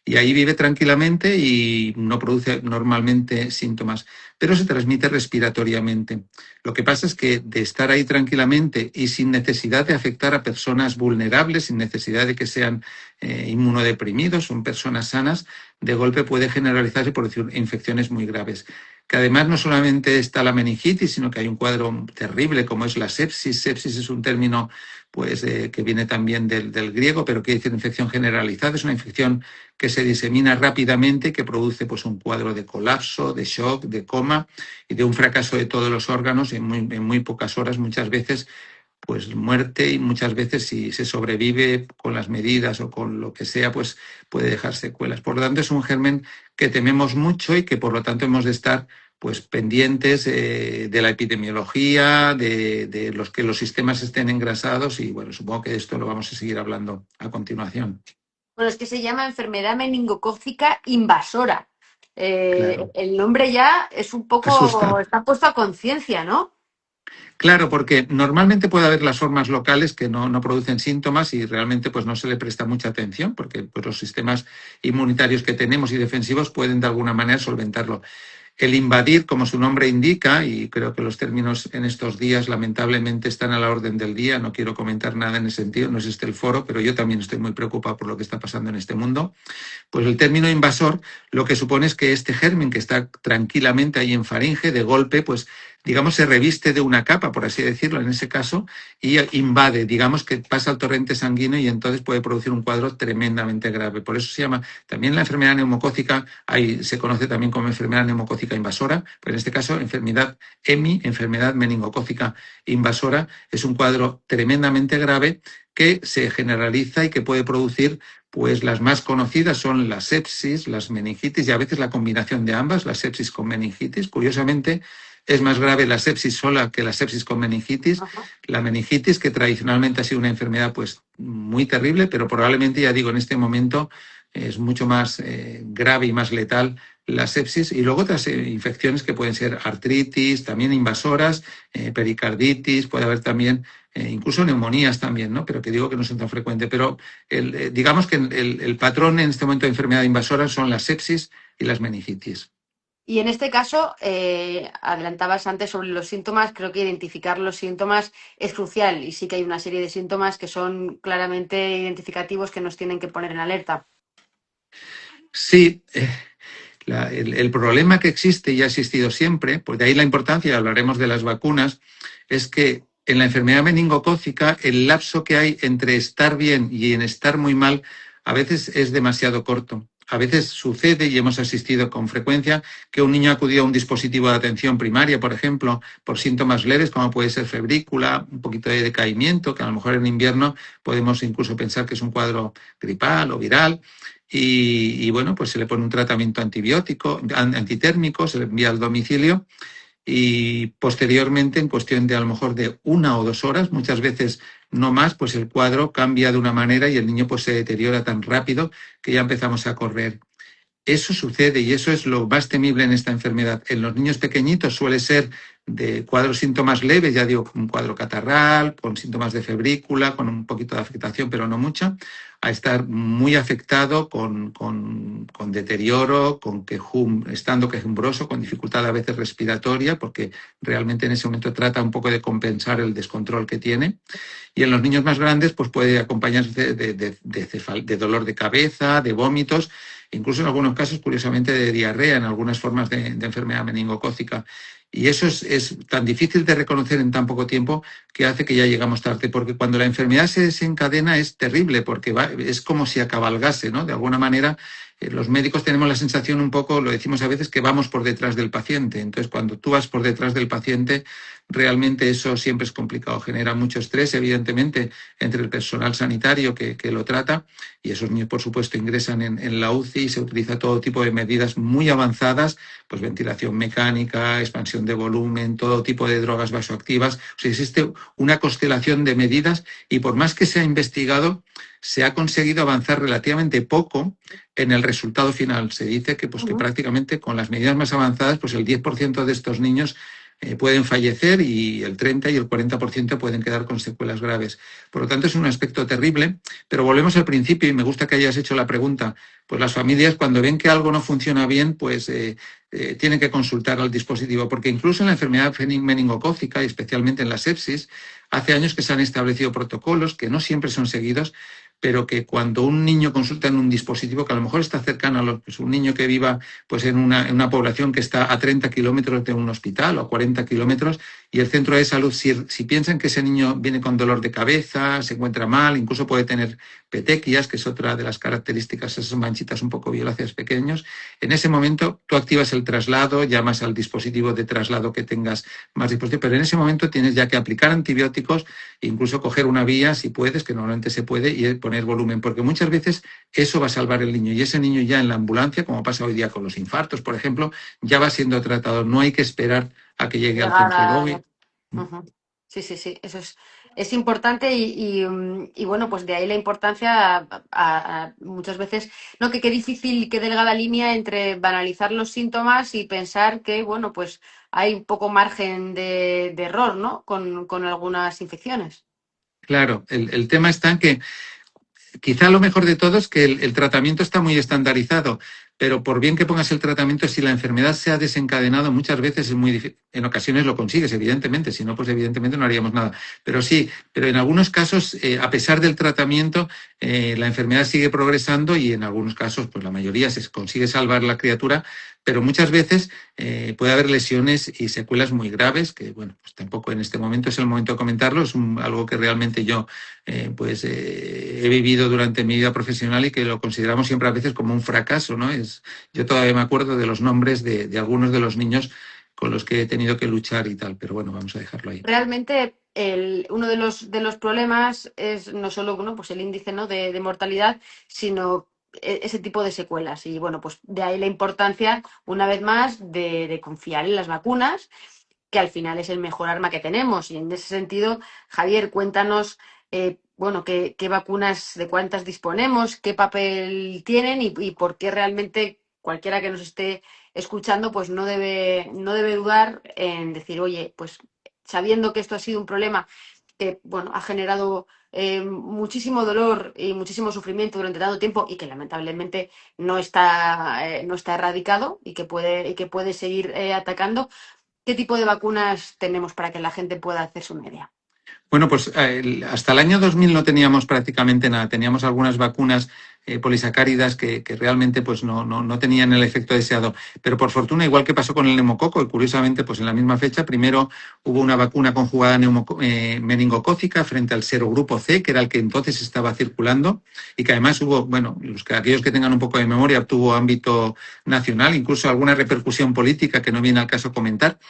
Y ahí vive tranquilamente y no produce normalmente síntomas, pero se transmite respiratoriamente. Lo que pasa es que de estar ahí tranquilamente y sin necesidad de afectar a personas vulnerables, sin necesidad de que sean inmunodeprimidos, son personas sanas, de golpe puede generalizarse por decir, infecciones muy graves. Que además no solamente está la meningitis, sino que hay un cuadro terrible como es la sepsis. Sepsis es un término pues, que viene también del griego, pero quiere decir infección generalizada. Es una infección que se disemina rápidamente, que produce pues, un cuadro de colapso, de shock, de coma y de un fracaso de todos los órganos en muy pocas horas, muchas veces pues muerte, y muchas veces si se sobrevive con las medidas o con lo que sea, pues puede dejar secuelas. Por lo tanto, es un germen que tememos mucho y que por lo tanto hemos de estar pues pendientes de la epidemiología, de los que los sistemas estén engrasados y bueno, supongo que de esto lo vamos a seguir hablando a continuación. Bueno, es que se llama enfermedad meningocócica invasora. Claro, El nombre ya es un poco, asusta. está puesto a conciencia, ¿no? Claro, porque normalmente puede haber las formas locales que no producen síntomas y realmente pues no se le presta mucha atención porque pues, los sistemas inmunitarios que tenemos y defensivos pueden de alguna manera solventarlo. El invadir, como su nombre indica, y creo que los términos en estos días lamentablemente están a la orden del día, no quiero comentar nada en ese sentido, no es este el foro, pero yo también estoy muy preocupado por lo que está pasando en este mundo. Pues el término invasor lo que supone es que este germen que está tranquilamente ahí en faringe, de golpe, pues digamos, se reviste de una capa, por así decirlo, en ese caso, y invade, digamos que pasa al torrente sanguíneo y entonces puede producir un cuadro tremendamente grave. Por eso se llama también la enfermedad neumocócica, se conoce también como enfermedad neumocócica invasora, pero en este caso enfermedad EMI, enfermedad meningocócica invasora, es un cuadro tremendamente grave que se generaliza y que puede producir, pues las más conocidas son la sepsis, las meningitis y a veces la combinación de ambas, la sepsis con meningitis. Curiosamente, es más grave la sepsis sola que la sepsis con meningitis. Ajá. La meningitis, que tradicionalmente ha sido una enfermedad pues muy terrible, pero probablemente, ya digo, en este momento es mucho más grave y más letal la sepsis. Y luego otras infecciones que pueden ser artritis, también invasoras, pericarditis, puede haber también incluso neumonías también, ¿no? Pero que digo que no son tan frecuentes. Pero digamos que el patrón en este momento de enfermedad invasora son las sepsis y las meningitis. Y en este caso, adelantabas antes sobre los síntomas, creo que identificar los síntomas es crucial y sí que hay una serie de síntomas que son claramente identificativos que nos tienen que poner en alerta. Sí, el problema que existe y ha existido siempre, pues de ahí la importancia, y hablaremos de las vacunas, es que en la enfermedad meningocócica el lapso que hay entre estar bien y en estar muy mal a veces es demasiado corto. A veces sucede, y hemos asistido con frecuencia, que un niño ha acudido a un dispositivo de atención primaria, por ejemplo, por síntomas leves, como puede ser febrícula, un poquito de decaimiento, que a lo mejor en invierno podemos incluso pensar que es un cuadro gripal o viral, bueno, pues se le pone un tratamiento antibiótico, antitérmico, se le envía al domicilio y posteriormente, en cuestión de a lo mejor de 1 o 2 horas, muchas veces no más, pues el cuadro cambia de una manera y el niño pues se deteriora tan rápido que ya empezamos a correr. Eso sucede y eso es lo más temible en esta enfermedad. En los niños pequeñitos suele ser de cuadros síntomas leves, ya digo, un cuadro catarral, con síntomas de febrícula, con un poquito de afectación, pero no mucha, a estar muy afectado con deterioro, estando quejumbroso, con dificultad a veces respiratoria, porque realmente en ese momento trata un poco de compensar el descontrol que tiene. Y en los niños más grandes, pues puede acompañarse de dolor de cabeza, de vómitos, incluso en algunos casos, curiosamente, de diarrea, en algunas formas de enfermedad meningocócica. Y eso es tan difícil de reconocer en tan poco tiempo que hace que ya llegamos tarde, porque cuando la enfermedad se desencadena es terrible, porque es como si acabalgase, ¿no? De alguna manera, los médicos tenemos la sensación un poco, lo decimos a veces, que vamos por detrás del paciente. Entonces, cuando tú vas por detrás del paciente, realmente eso siempre es complicado, genera mucho estrés, evidentemente, entre el personal sanitario que lo trata, y esos niños, por supuesto, ingresan en la UCI y se utiliza todo tipo de medidas muy avanzadas, pues ventilación mecánica, expansión de volumen, todo tipo de drogas vasoactivas. O sea, existe una constelación de medidas y por más que se ha investigado, se ha conseguido avanzar relativamente poco en el resultado final. Se dice que, pues, que prácticamente con las medidas más avanzadas, pues el 10% de estos niños pueden fallecer y el 30 y el 40% pueden quedar con secuelas graves. Por lo tanto, es un aspecto terrible, pero volvemos al principio y me gusta que hayas hecho la pregunta. Pues las familias, cuando ven que algo no funciona bien, pues tienen que consultar al dispositivo, porque incluso en la enfermedad meningocócica y especialmente en la sepsis, hace años que se han establecido protocolos que no siempre son seguidos, pero que cuando un niño consulta en un dispositivo que a lo mejor está cercano a pues un niño que viva pues en una población que está a 30 kilómetros de un hospital o a 40 kilómetros y el centro de salud, si piensan que ese niño viene con dolor de cabeza, se encuentra mal, incluso puede tener petequias, que es otra de las características, esas manchitas un poco violáceas pequeños, en ese momento tú activas el traslado, llamas al dispositivo de traslado que tengas más dispositivo, pero en ese momento tienes ya que aplicar antibióticos, incluso coger una vía, si puedes, que normalmente se puede, y poner volumen, porque muchas veces eso va a salvar el niño y ese niño ya en la ambulancia, como pasa hoy día con los infartos, por ejemplo, ya va siendo tratado, no hay que esperar a que llegue al centro de hoy. Ujú. Sí, sí, sí, eso es importante y, bueno, pues de ahí la importancia muchas veces, ¿no? Que qué difícil, qué delgada línea entre banalizar los síntomas y pensar que, bueno, pues hay un poco margen de error, ¿no? Con algunas infecciones. Claro, el tema está en que quizá lo mejor de todo es que el tratamiento está muy estandarizado. pero por bien que pongas el tratamiento, si la enfermedad se ha desencadenado, muchas veces es muy difícil. En ocasiones lo consigues, evidentemente, si no, pues evidentemente no haríamos nada. Pero sí, pero en algunos casos, a pesar del tratamiento, la enfermedad sigue progresando y en algunos casos, pues la mayoría se consigue salvar la criatura, pero muchas veces puede haber lesiones y secuelas muy graves, que bueno, pues tampoco en este momento es el momento de comentarlo, es algo que realmente yo he vivido durante mi vida profesional y que lo consideramos siempre a veces como un fracaso, ¿no? Yo todavía me acuerdo de los nombres de algunos de los niños con los que he tenido que luchar y tal, pero bueno, vamos a dejarlo ahí. Realmente uno de los problemas es no solo, ¿no?, pues el índice, ¿no?, de mortalidad, sino ese tipo de secuelas. Y bueno, pues de ahí la importancia, una vez más, de confiar en las vacunas, que al final es el mejor arma que tenemos. Y en ese sentido, Javier, cuéntanos, bueno, qué vacunas, de cuántas disponemos, qué papel tienen y por qué realmente cualquiera que nos esté escuchando, pues no debe dudar en decir, oye, pues sabiendo que esto ha sido un problema que, bueno, ha generado muchísimo dolor y muchísimo sufrimiento durante tanto tiempo y que lamentablemente no está erradicado y que puede seguir atacando. ¿Qué tipo de vacunas tenemos para que la gente pueda hacerse una idea? Bueno, pues hasta el año 2000 no teníamos prácticamente nada. Teníamos algunas vacunas polisacáridas que realmente pues no tenían el efecto deseado. Pero por fortuna, igual que pasó con el neumococo, y curiosamente pues en la misma fecha, primero hubo una vacuna conjugada meningocócica frente al serogrupo C, que era el que entonces estaba circulando, y que además hubo, bueno, aquellos que tengan un poco de memoria, tuvo ámbito nacional, incluso alguna repercusión política que no viene al caso comentar,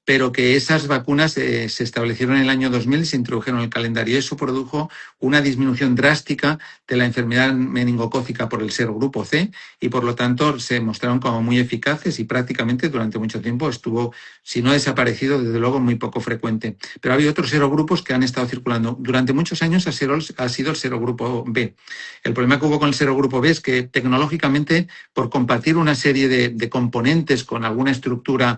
pero que esas vacunas se establecieron en el año 2000 y se introdujeron en el calendario. Eso produjo una disminución drástica de la enfermedad meningocócica por el serogrupo C y, por lo tanto, se mostraron como muy eficaces y prácticamente durante mucho tiempo estuvo, si no desaparecido, desde luego muy poco frecuente. Pero había otros serogrupos que han estado circulando. Durante muchos años ha sido el serogrupo B. El problema que hubo con el serogrupo B es que tecnológicamente, por compartir una serie de componentes con alguna estructura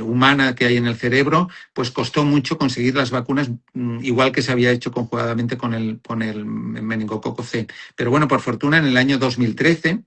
humana que hay en el cerebro, pues costó mucho conseguir las vacunas, igual que se había hecho conjugadamente con el meningococo C. Pero bueno, por fortuna, en el año 2013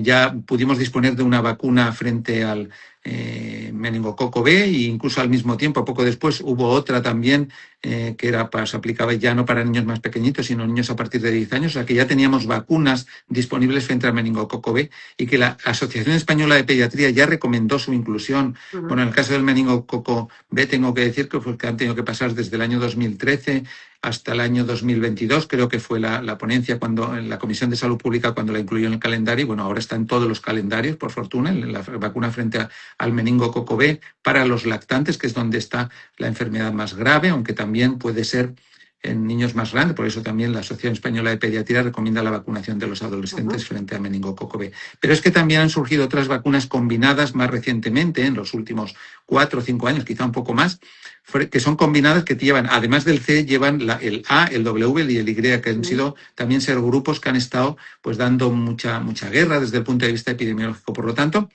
ya pudimos disponer de una vacuna frente al meningococo B, e incluso al mismo tiempo, poco después, hubo otra también que se aplicaba ya no para niños más pequeñitos, sino niños a partir de 10 años, o sea que ya teníamos vacunas disponibles frente al meningococo B y que la Asociación Española de Pediatría ya recomendó su inclusión. Bueno, en el caso del meningococo B tengo que decir que han tenido que pasar desde el año 2013 hasta el año 2022, creo que fue la ponencia en la Comisión de Salud Pública cuando la incluyó en el calendario, y bueno, ahora está en todos los calendarios, por fortuna, la vacuna frente al meningococo B para los lactantes, que es donde está la enfermedad más grave, aunque también puede ser en niños más grandes, por eso también la Asociación Española de Pediatría recomienda la vacunación de los adolescentes frente a meningococo B. Pero es que también han surgido otras vacunas combinadas más recientemente, en los últimos 4 o 5 años, quizá un poco más, que son combinadas que llevan, además del C, llevan el A, el W y el Y, que han sido también serogrupos que han estado pues dando mucha guerra desde el punto de vista epidemiológico. Por lo tanto,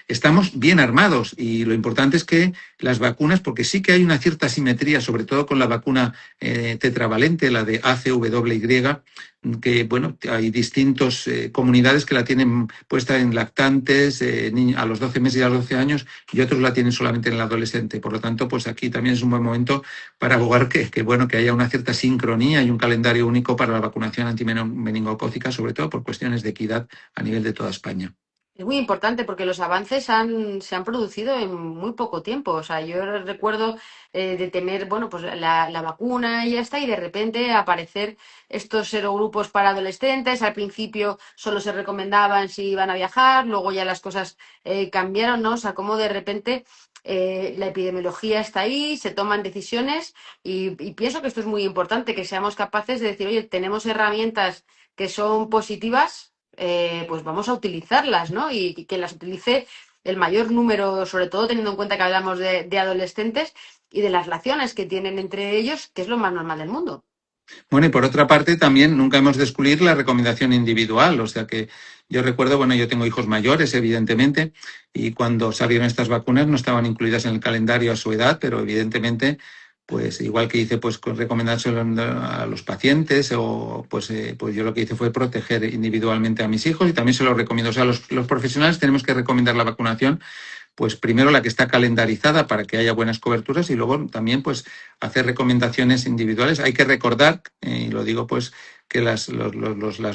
estamos bien armados y lo importante es que las vacunas, porque sí que hay una cierta simetría, sobre todo con la vacuna tetravalente, la de ACWY, que bueno, hay distintas comunidades que la tienen puesta en lactantes a los 12 meses y a los 12 años y otros la tienen solamente en el adolescente. Por lo tanto, pues aquí también es un buen momento para abogar que haya una cierta sincronía y un calendario único para la vacunación antimeningocócica, sobre todo por cuestiones de equidad a nivel de toda España. Es muy importante porque los avances se han producido en muy poco tiempo. O sea, yo recuerdo de tener, bueno, pues la vacuna y ya está, y de repente aparecer estos serogrupos para adolescentes. Al principio solo se recomendaban si iban a viajar, luego ya las cosas cambiaron, ¿no? O sea, como de repente la epidemiología está ahí, se toman decisiones y pienso que esto es muy importante, que seamos capaces de decir, oye, tenemos herramientas que son positivas, pues vamos a utilizarlas, ¿no? Y que las utilice el mayor número, sobre todo teniendo en cuenta que hablamos de adolescentes y de las relaciones que tienen entre ellos, que es lo más normal del mundo. Bueno, y por otra parte, también nunca hemos de excluir la recomendación individual. O sea que yo recuerdo, bueno, yo tengo hijos mayores, evidentemente, y cuando salieron estas vacunas no estaban incluidas en el calendario a su edad, pero evidentemente pues igual que hice pues recomendárselo a los pacientes o pues yo lo que hice fue proteger individualmente a mis hijos y también se lo recomiendo. O sea, los profesionales tenemos que recomendar la vacunación, pues primero la que está calendarizada para que haya buenas coberturas y luego también pues hacer recomendaciones individuales. Hay que recordar, y lo digo pues, que las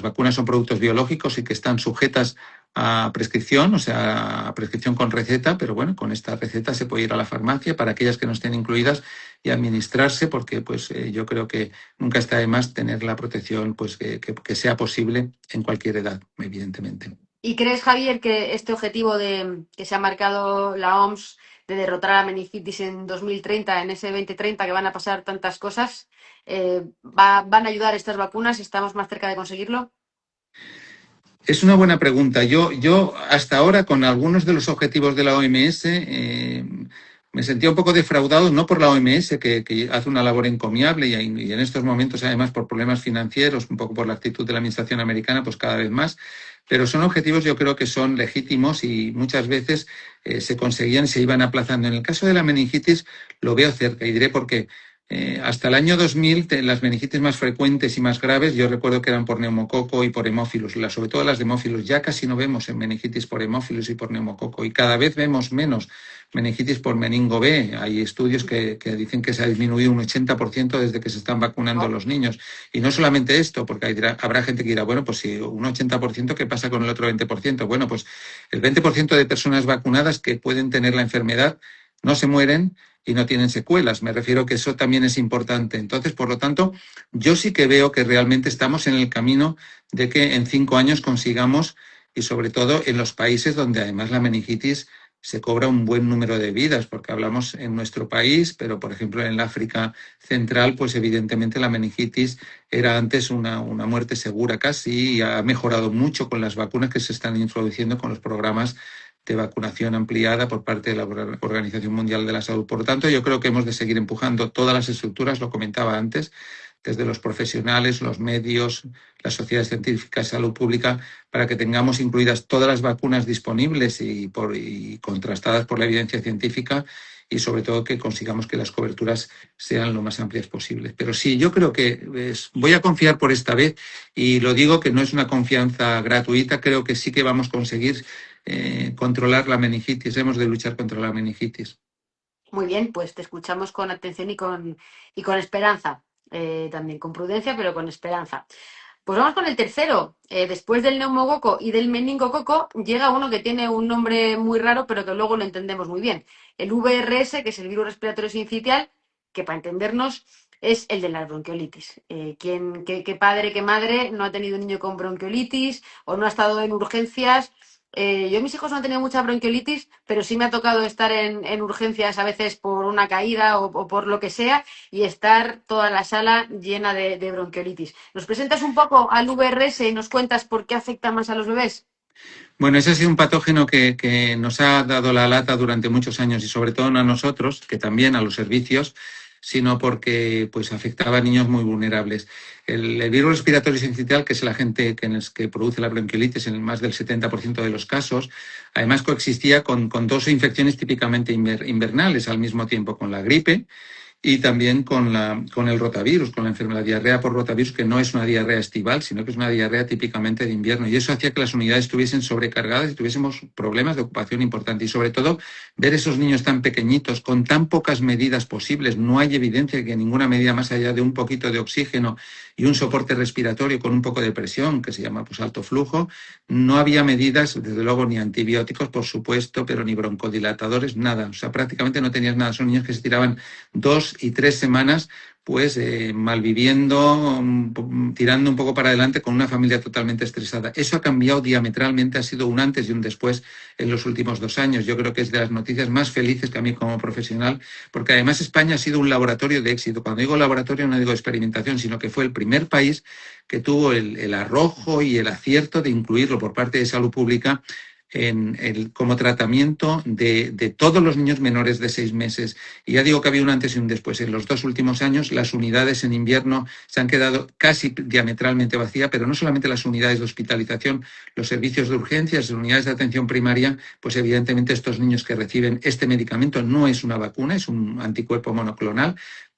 vacunas son productos biológicos y que están sujetas a prescripción, o sea, a prescripción con receta, pero bueno, con esta receta se puede ir a la farmacia para aquellas que no estén incluidas y administrarse, porque pues yo creo que nunca está de más tener la protección pues que sea posible en cualquier edad, evidentemente. ¿Y crees, Javier, que este objetivo que se ha marcado la OMS de derrotar a la meningitis en 2030, en ese 2030 que van a pasar tantas cosas, van a ayudar estas vacunas? ¿Estamos más cerca de conseguirlo? Es una buena pregunta. Yo hasta ahora con algunos de los objetivos de la OMS me sentía un poco defraudado, no por la OMS, que hace una labor encomiable y en estos momentos además por problemas financieros, un poco por la actitud de la administración americana, pues cada vez más, pero son objetivos yo creo que son legítimos y muchas veces se conseguían y se iban aplazando. En el caso de la meningitis lo veo cerca y diré por qué. Hasta el año 2000, las meningitis más frecuentes y más graves, yo recuerdo que eran por neumococo y por hemófilos, sobre todo las de hemófilos. Ya casi no vemos en meningitis por hemófilos y por neumococo y cada vez vemos menos meningitis por meningo B. Hay estudios que dicen que se ha disminuido un 80% desde que se están vacunando los niños. Y no solamente esto, porque habrá gente que dirá, bueno, pues si un 80%, ¿qué pasa con el otro 20%? Bueno, pues el 20% de personas vacunadas que pueden tener la enfermedad no se mueren y no tienen secuelas. Me refiero que eso también es importante. Entonces, por lo tanto, yo sí que veo que realmente estamos en el camino de que en 5 años consigamos, y sobre todo en los países donde además la meningitis se cobra un buen número de vidas, porque hablamos en nuestro país, pero por ejemplo en el África Central, pues evidentemente la meningitis era antes una muerte segura casi y ha mejorado mucho con las vacunas que se están introduciendo con los programas de vacunación ampliada por parte de la Organización Mundial de la Salud. Por lo tanto, yo creo que hemos de seguir empujando todas las estructuras, lo comentaba antes, desde los profesionales, los medios, las sociedades científicas de salud pública, para que tengamos incluidas todas las vacunas disponibles y contrastadas por la evidencia científica y sobre todo que consigamos que las coberturas sean lo más amplias posibles. Pero sí, yo creo que voy a confiar por esta vez y lo digo que no es una confianza gratuita, creo que sí que vamos a conseguir controlar la meningitis, hemos de luchar contra la meningitis. Muy bien, pues te escuchamos con atención y con esperanza. También con prudencia, pero con esperanza. Pues vamos con el tercero. Después del neumococo y del meningococo, llega uno que tiene un nombre muy raro, pero que luego lo entendemos muy bien. El VRS, que es el virus respiratorio sincitial, que para entendernos es el de la bronquiolitis. ¿Qué padre, qué madre no ha tenido un niño con bronquiolitis o no ha estado en urgencias? Yo, mis hijos no han tenido mucha bronquiolitis, pero sí me ha tocado estar en urgencias a veces por una caída o por lo que sea y estar toda la sala llena de bronquiolitis. ¿Nos presentas un poco al VRS y nos cuentas por qué afecta más a los bebés? Bueno, ese ha sido un patógeno que nos ha dado la lata durante muchos años y sobre todo no a nosotros, que también a los servicios, sino porque pues afectaba a niños muy vulnerables. El virus respiratorio sincitial, que es el agente que produce la bronquiolitis en más del 70% de los casos, además coexistía con dos infecciones típicamente invernales al mismo tiempo, con la gripe y también con el rotavirus, con la enfermedad, la diarrea por rotavirus, que no es una diarrea estival, sino que es una diarrea típicamente de invierno. Y eso hacía que las unidades estuviesen sobrecargadas y tuviésemos problemas de ocupación importantes. Y sobre todo, ver esos niños tan pequeñitos, con tan pocas medidas posibles. No hay evidencia de que ninguna medida más allá de un poquito de oxígeno y un soporte respiratorio con un poco de presión, que se llama pues, alto flujo. No había medidas, desde luego, ni antibióticos, por supuesto, pero ni broncodilatadores, nada. O sea, prácticamente no tenías nada. Son niños que se tiraban 2 y 3 semanas pues malviviendo, tirando un poco para adelante con una familia totalmente estresada. Eso ha cambiado diametralmente, ha sido un antes y un después en los últimos 2 años. Yo creo que es de las noticias más felices que a mí como profesional, porque además España ha sido un laboratorio de éxito. Cuando digo laboratorio no digo experimentación, sino que fue el primer país que tuvo el arrojo y el acierto de incluirlo por parte de salud pública como tratamiento de todos los niños menores de 6 meses. Y ya digo que había un antes y un después. En los 2 últimos años las unidades en invierno se han quedado casi diametralmente vacías, pero no solamente las unidades de hospitalización, los servicios de urgencias, las unidades de atención primaria, pues evidentemente estos niños que reciben este medicamento no es una vacuna, es un anticuerpo monoclonal,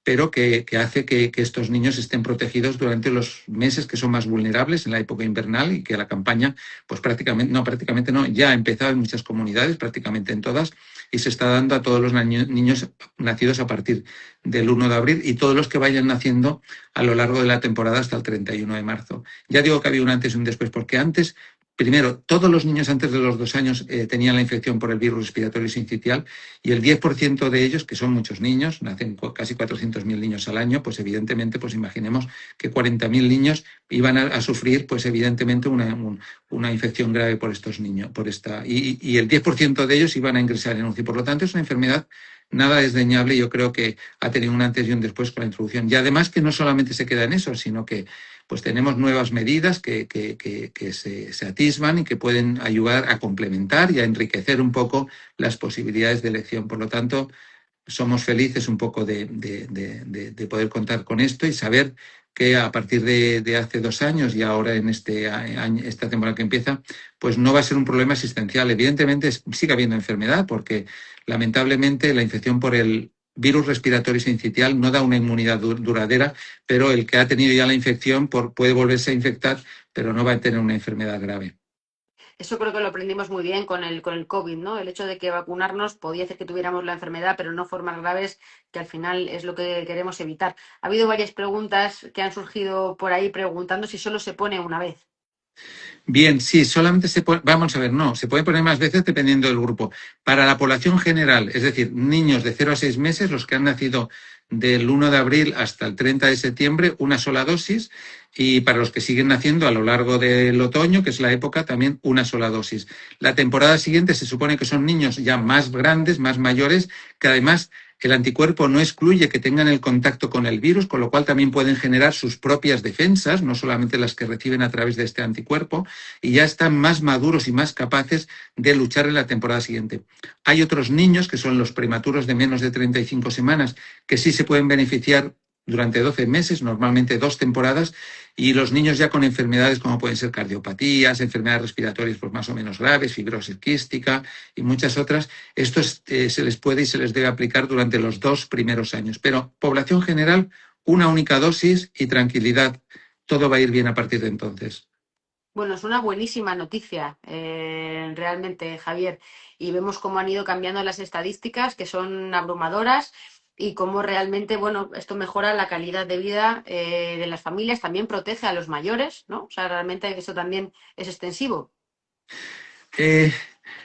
pero que hace que estos niños estén protegidos durante los meses que son más vulnerables en la época invernal y que la campaña, pues prácticamente no, ya ha empezado en muchas comunidades, prácticamente en todas, y se está dando a todos los niños nacidos a partir del 1 de abril y todos los que vayan naciendo a lo largo de la temporada hasta el 31 de marzo. Ya digo que había un antes y un después, porque antes, primero, todos los niños antes de los 2 años tenían la infección por el virus respiratorio sincitial y el 10% de ellos, que son muchos niños, nacen casi 400.000 niños al año, pues evidentemente, pues imaginemos que 40.000 niños iban a sufrir, pues evidentemente, una infección grave por estos niños, y el 10% de ellos iban a ingresar en UCI. Por lo tanto, es una enfermedad nada desdeñable. Yo creo que ha tenido un antes y un después con la introducción. Y además que no solamente se queda en eso, sino que pues tenemos nuevas medidas que se atisban y que pueden ayudar a complementar y a enriquecer un poco las posibilidades de elección. Por lo tanto, somos felices un poco de poder contar con esto y saber que a partir de hace 2 años y ahora en esta temporada que empieza, pues no va a ser un problema existencial. Evidentemente sigue habiendo enfermedad porque lamentablemente la infección por el virus respiratorio sincitial no da una inmunidad duradera, pero el que ha tenido ya la infección puede volverse a infectar, pero no va a tener una enfermedad grave. Eso creo que lo aprendimos muy bien con el COVID, ¿no? El hecho de que vacunarnos podía hacer que tuviéramos la enfermedad, pero no formas graves, que al final es lo que queremos evitar. Ha habido varias preguntas que han surgido por ahí preguntando si solo se pone una vez. Bien, sí, solamente se puede, vamos a ver, no, se puede poner más veces dependiendo del grupo. Para la población general, es decir, niños de 0 a 6 meses, los que han nacido del 1 de abril hasta el 30 de septiembre, una sola dosis, y para los que siguen naciendo a lo largo del otoño, que es la época, también una sola dosis. La temporada siguiente se supone que son niños ya más grandes, más mayores, que además el anticuerpo no excluye que tengan el contacto con el virus, con lo cual también pueden generar sus propias defensas, no solamente las que reciben a través de este anticuerpo, y ya están más maduros y más capaces de luchar en la temporada siguiente. Hay otros niños, que son los prematuros de menos de 35 semanas, que sí se pueden beneficiar durante 12 meses, normalmente 2 temporadas, y los niños ya con enfermedades como pueden ser cardiopatías, enfermedades respiratorias pues más o menos graves, fibrosis quística y muchas otras, estos se les puede y se les debe aplicar durante los 2 primeros años. Pero población general, una única dosis y tranquilidad, todo va a ir bien a partir de entonces. Bueno, es una buenísima noticia, realmente, Javier. Y vemos cómo han ido cambiando las estadísticas, que son abrumadoras, y cómo realmente, bueno, esto mejora la calidad de vida de las familias, también protege a los mayores, ¿no? O sea, realmente eso también es extensivo. Eh,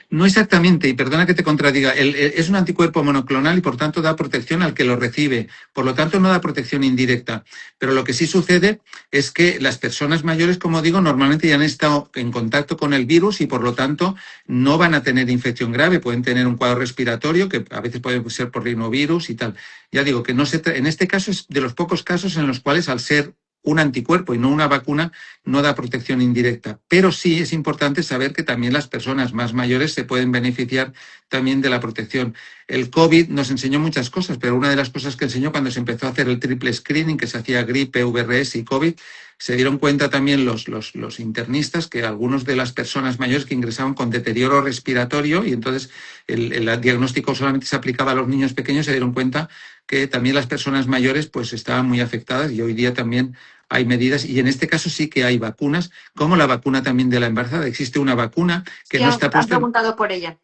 no exactamente, y perdona que te contradiga, es un anticuerpo monoclonal y por tanto da protección al que lo recibe, por lo tanto no da protección indirecta. Pero lo que sí sucede es que las personas mayores, como digo, normalmente ya han estado en contacto con el virus y por lo tanto no van a tener infección grave, pueden tener un cuadro respiratorio que a veces puede ser por rinovirus y tal. Ya digo que en este caso es de los pocos casos en los cuales al ser un anticuerpo y no una vacuna no da protección indirecta. Pero sí es importante saber que también las personas más mayores se pueden beneficiar también de la protección. El COVID nos enseñó muchas cosas, pero una de las cosas que enseñó cuando se empezó a hacer el triple screening, que se hacía gripe, VRS y COVID, se dieron cuenta también los internistas que algunas de las personas mayores que ingresaban con deterioro respiratorio y entonces el diagnóstico solamente se aplicaba a los niños pequeños, se dieron cuenta que también las personas mayores pues estaban muy afectadas y hoy día también hay medidas y en este caso sí que hay vacunas, como la vacuna también de la embarazada. Existe una vacuna que Sí, no está han puesta. preguntado por ella.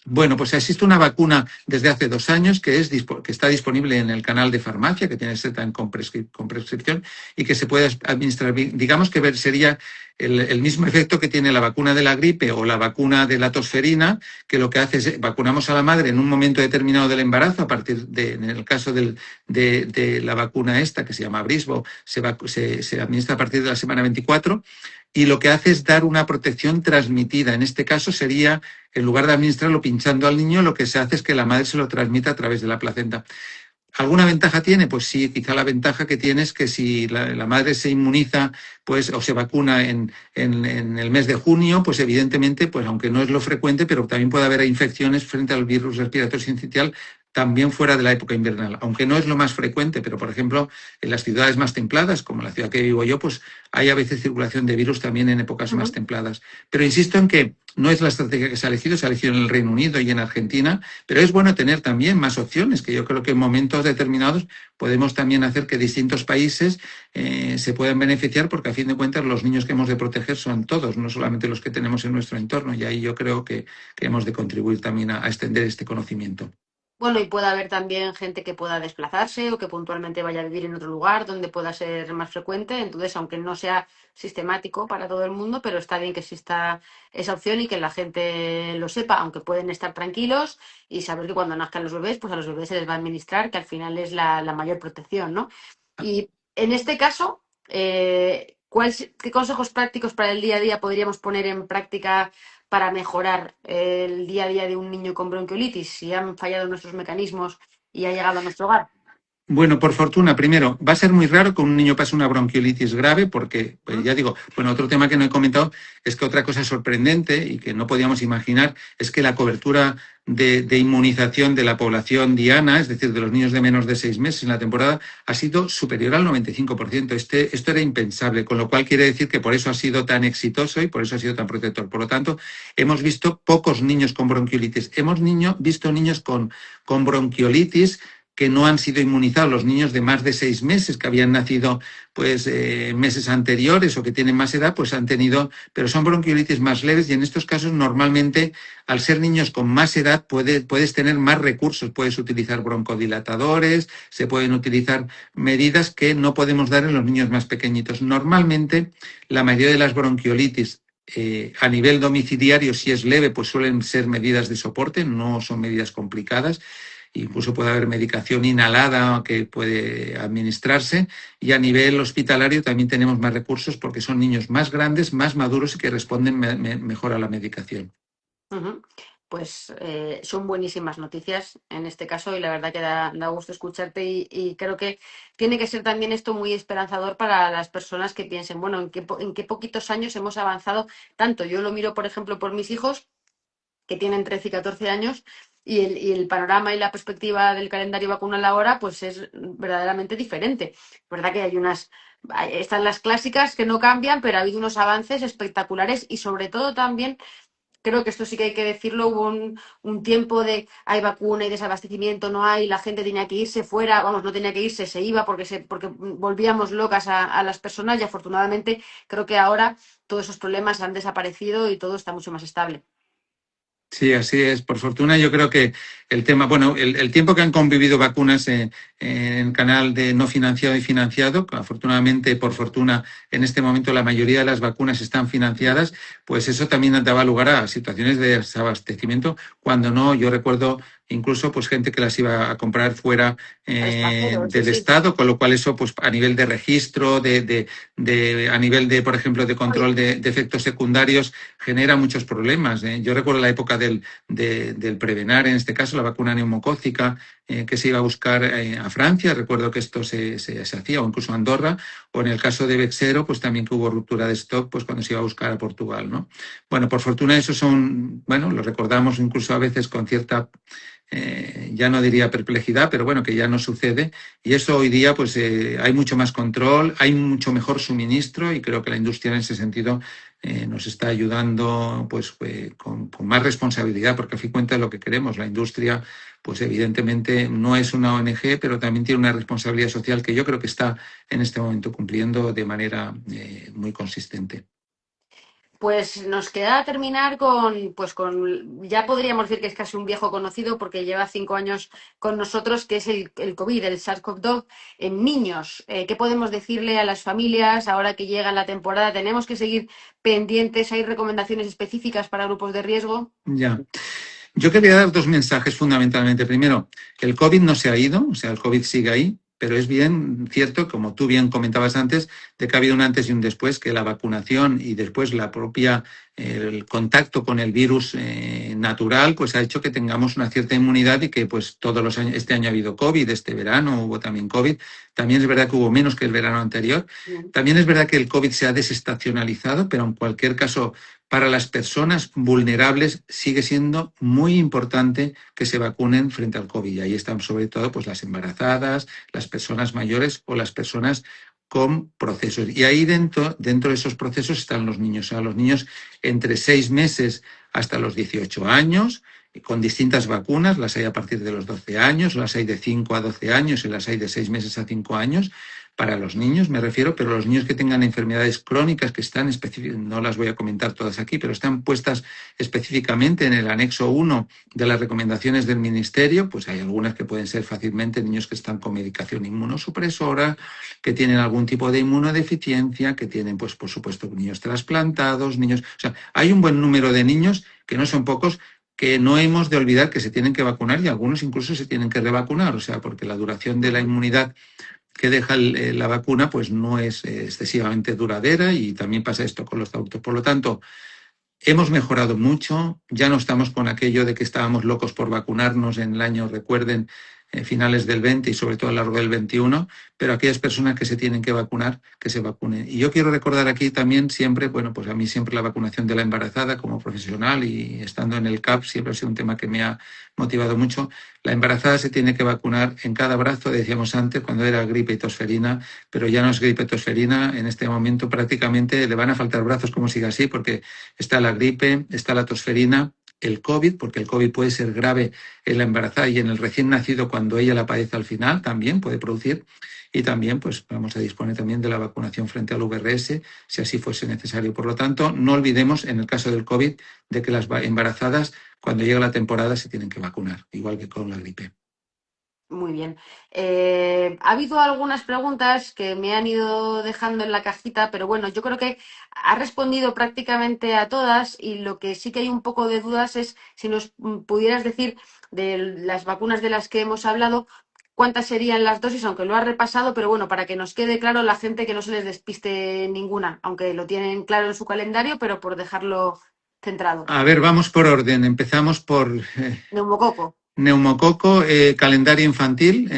Bueno, pues existe una vacuna desde hace 2 años que está disponible en el canal de farmacia, que tiene SETA con prescripción y que se puede administrar. Digamos que sería el mismo efecto que tiene la vacuna de la gripe o la vacuna de la tosferina, que lo que hace es vacunamos a la madre en un momento determinado del embarazo, a partir de, en el caso de la vacuna esta, que se llama Brisbo, se administra a partir de la semana 24, y lo que hace es dar una protección transmitida. En este caso sería, en lugar de administrarlo pinchando al niño, lo que se hace es que la madre se lo transmita a través de la placenta. ¿Alguna ventaja tiene? Pues sí, quizá la ventaja que tiene es que si la madre se inmuniza pues, o se vacuna en el mes de junio, pues evidentemente, pues aunque no es lo frecuente, pero también puede haber infecciones frente al virus respiratorio sincitial, también fuera de la época invernal, aunque no es lo más frecuente, pero por ejemplo, en las ciudades más templadas, como la ciudad que vivo yo, pues hay a veces circulación de virus también en épocas más templadas. Pero insisto en que no es la estrategia que se ha elegido en el Reino Unido y en Argentina, pero es bueno tener también más opciones, que yo creo que en momentos determinados podemos también hacer que distintos países se puedan beneficiar, porque a fin de cuentas los niños que hemos de proteger son todos, no solamente los que tenemos en nuestro entorno, y ahí yo creo que hemos de contribuir también a extender este conocimiento. Bueno, y puede haber también gente que pueda desplazarse o que puntualmente vaya a vivir en otro lugar donde pueda ser más frecuente. Entonces, aunque no sea sistemático para todo el mundo, pero está bien que exista esa opción y que la gente lo sepa, aunque pueden estar tranquilos y saber que cuando nazcan los bebés, pues a los bebés se les va a administrar, que al final es la mayor protección, ¿no? Y en este caso, ¿qué consejos prácticos para el día a día podríamos poner en práctica para mejorar el día a día de un niño con bronquiolitis si han fallado nuestros mecanismos y ha llegado a nuestro hogar? Bueno, por fortuna, primero, va a ser muy raro que un niño pase una bronquiolitis grave porque, pues ya digo, bueno, otro tema que no he comentado es que otra cosa sorprendente y que no podíamos imaginar es que la cobertura de inmunización de la población diana, es decir, de los niños de menos de 6 meses en la temporada, ha sido superior al 95%. Esto era impensable, con lo cual quiere decir que por eso ha sido tan exitoso y por eso ha sido tan protector. Por lo tanto, hemos visto pocos niños con bronquiolitis. Hemos visto niños con bronquiolitis que no han sido inmunizados, los niños de más de 6 meses que habían nacido pues meses anteriores o que tienen más edad, pues han tenido, pero son bronquiolitis más leves y en estos casos normalmente al ser niños con más edad puedes tener más recursos, puedes utilizar broncodilatadores, se pueden utilizar medidas que no podemos dar en los niños más pequeñitos. Normalmente la mayoría de las bronquiolitis a nivel domiciliario, si es leve, pues suelen ser medidas de soporte, no son medidas complicadas. Incluso puede haber medicación inhalada que puede administrarse y a nivel hospitalario también tenemos más recursos porque son niños más grandes, más maduros y que responden mejor a la medicación. Uh-huh. Pues son buenísimas noticias en este caso y la verdad que da gusto escucharte y creo que tiene que ser también esto muy esperanzador para las personas que piensen, bueno, en qué poquitos años hemos avanzado tanto. Yo lo miro, por ejemplo, por mis hijos que tienen 13 y 14 años y el panorama y la perspectiva del calendario vacunal ahora pues es verdaderamente diferente. Es verdad que están las clásicas que no cambian, pero ha habido unos avances espectaculares y sobre todo también creo que esto sí que hay que decirlo, hubo un tiempo de hay vacuna y desabastecimiento, no hay, la gente tenía que irse fuera, vamos, no tenía que irse, se iba porque volvíamos locas a las personas y afortunadamente creo que ahora todos esos problemas han desaparecido y todo está mucho más estable. Sí, así es. Por fortuna, yo creo que el tema, bueno, el tiempo que han convivido vacunas en el canal de no financiado y financiado, afortunadamente, por fortuna, en este momento la mayoría de las vacunas están financiadas, pues eso también daba lugar a situaciones de desabastecimiento. Cuando no, yo recuerdo incluso pues gente que las iba a comprar fuera del Estado, con lo cual eso pues a nivel de registro, a nivel de, por ejemplo, de control de efectos secundarios, genera muchos problemas. Yo recuerdo la época del Prevenar, en este caso la vacuna neumocócica, que se iba a buscar a Francia, recuerdo que esto se hacía, o incluso a Andorra, o en el caso de Bexero, pues también que hubo ruptura de stock pues cuando se iba a buscar a Portugal, ¿no? Bueno, por fortuna eso lo recordamos incluso a veces con cierta ya no diría perplejidad, pero bueno, que ya no sucede. Y eso hoy día, pues hay mucho más control, hay mucho mejor suministro y creo que la industria en ese sentido nos está ayudando pues con más responsabilidad, porque a fin de cuentas lo que queremos, la industria, pues evidentemente no es una ONG, pero también tiene una responsabilidad social que yo creo que está en este momento cumpliendo de manera muy consistente. Pues nos queda terminar ya podríamos decir que es casi un viejo conocido porque lleva 5 años con nosotros, que es el COVID, el SARS-CoV-2 en niños. ¿Qué podemos decirle a las familias ahora que llega la temporada? ¿Tenemos que seguir pendientes? ¿Hay recomendaciones específicas para grupos de riesgo? Ya. Yo quería dar 2 mensajes fundamentalmente. Primero, que el COVID no se ha ido, o sea, el COVID sigue ahí, pero es bien cierto, como tú bien comentabas antes, de que ha habido un antes y un después, que la vacunación y después el contacto con el virus natural, pues ha hecho que tengamos una cierta inmunidad y que pues todos los años, este año ha habido COVID, este verano hubo también COVID, también es verdad que hubo menos que el verano anterior, también es verdad que el COVID se ha desestacionalizado, pero en cualquier caso para las personas vulnerables sigue siendo muy importante que se vacunen frente al COVID. Y ahí están sobre todo pues, las embarazadas, las personas mayores o las personas con procesos. Y ahí dentro de esos procesos están los niños. O sea, los niños entre 6 meses hasta los 18 años, con distintas vacunas, las hay a partir de los 12 años, las hay de 5 a 12 años y las hay de 6 meses a 5 años, para los niños me refiero, pero los niños que tengan enfermedades crónicas que están no las voy a comentar todas aquí, pero están puestas específicamente en el anexo 1 de las recomendaciones del Ministerio, pues hay algunas que pueden ser fácilmente niños que están con medicación inmunosupresora, que tienen algún tipo de inmunodeficiencia, que tienen, pues por supuesto, niños trasplantados, niños... O sea, hay un buen número de niños, que no son pocos, que no hemos de olvidar que se tienen que vacunar y algunos incluso se tienen que revacunar, o sea, porque la duración de la inmunidad que deja la vacuna pues no es excesivamente duradera y también pasa esto con los adultos. Por lo tanto, hemos mejorado mucho, ya no estamos con aquello de que estábamos locos por vacunarnos en el año, recuerden, finales del 20 y sobre todo a lo largo del 21, pero aquellas personas que se tienen que vacunar, que se vacunen. Y yo quiero recordar aquí también siempre, bueno, pues a mí siempre la vacunación de la embarazada como profesional y estando en el CAP siempre ha sido un tema que me ha motivado mucho. La embarazada se tiene que vacunar en cada brazo, decíamos antes, cuando era gripe y tosferina, pero ya no es gripe y tosferina, en este momento prácticamente le van a faltar brazos como siga así, porque está la gripe, está la tosferina, el COVID, porque el COVID puede ser grave en la embarazada y en el recién nacido cuando ella la padece al final, también puede producir. Y también pues vamos a disponer también de la vacunación frente al VRS, si así fuese necesario. Por lo tanto, no olvidemos en el caso del COVID de que las embarazadas, cuando llega la temporada, se tienen que vacunar, igual que con la gripe. Muy bien. Ha habido algunas preguntas que me han ido dejando en la cajita, pero bueno, yo creo que ha respondido prácticamente a todas y lo que sí que hay un poco de dudas es si nos pudieras decir de las vacunas de las que hemos hablado, cuántas serían las dosis, aunque lo ha repasado, pero bueno, para que nos quede claro la gente que no se les despiste ninguna, aunque lo tienen claro en su calendario, pero por dejarlo centrado. A ver, vamos por orden. Empezamos por Neumococo. neumococo, calendario infantil,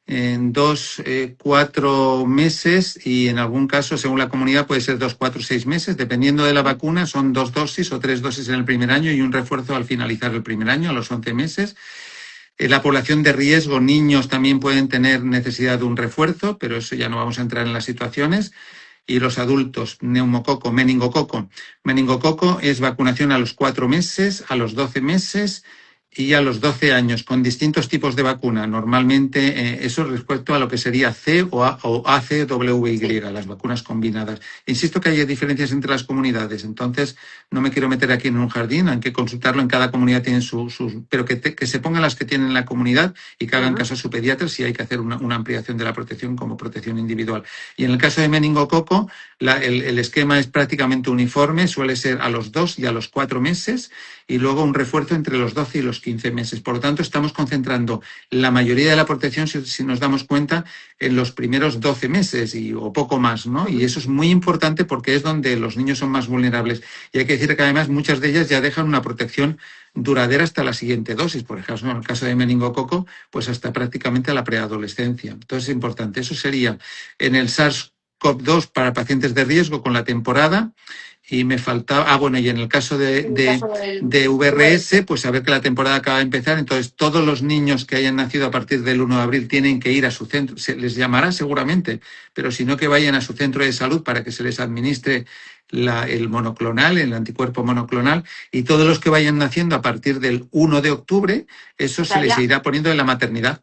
en 2, 4 meses y en algún caso, según la comunidad, puede ser 2, 4, 6 meses. Dependiendo de la vacuna, son 2 dosis o 3 dosis en el primer año y un refuerzo al finalizar el primer año, a los 11 meses. La población de riesgo, niños, también pueden tener necesidad de un refuerzo, pero eso ya no vamos a entrar en las situaciones. Y los adultos, neumococo, meningococo. Meningococo es vacunación a los 4 meses, a los 12 meses y a los 12 años, con distintos tipos de vacuna. Normalmente eso respecto a lo que sería C o ACWY, Sí. las vacunas combinadas. Insisto que hay diferencias entre las comunidades, entonces no me quiero meter aquí en un jardín, hay que consultarlo, en cada comunidad tienen sus... Pero que se pongan las que tienen la comunidad y que hagan caso a su pediatra si hay que hacer una ampliación de la protección como protección individual. Y en el caso de meningococo, el esquema es prácticamente uniforme, suele ser a los 2 y a los 4 meses y luego un refuerzo entre los 12 y los 15 meses. Por lo tanto, estamos concentrando la mayoría de la protección, si nos damos cuenta, en los primeros 12 meses o poco más, ¿no? Y eso es muy importante porque es donde los niños son más vulnerables. Y hay que decir que además muchas de ellas ya dejan una protección duradera hasta la siguiente dosis. Por ejemplo, en el caso de meningococo, pues hasta prácticamente la preadolescencia. Entonces es importante. Eso sería en el SARS-CoV-2 para pacientes de riesgo con la temporada. Y me faltaba, bueno, y en el caso de VRS, pues saber que la temporada acaba de empezar, entonces todos los niños que hayan nacido a partir del 1 de abril tienen que ir a su centro, se les llamará seguramente, pero si no que vayan a su centro de salud para que se les administre el monoclonal, el anticuerpo monoclonal, y todos los que vayan naciendo a partir del 1 de octubre, eso se les irá poniendo en la maternidad.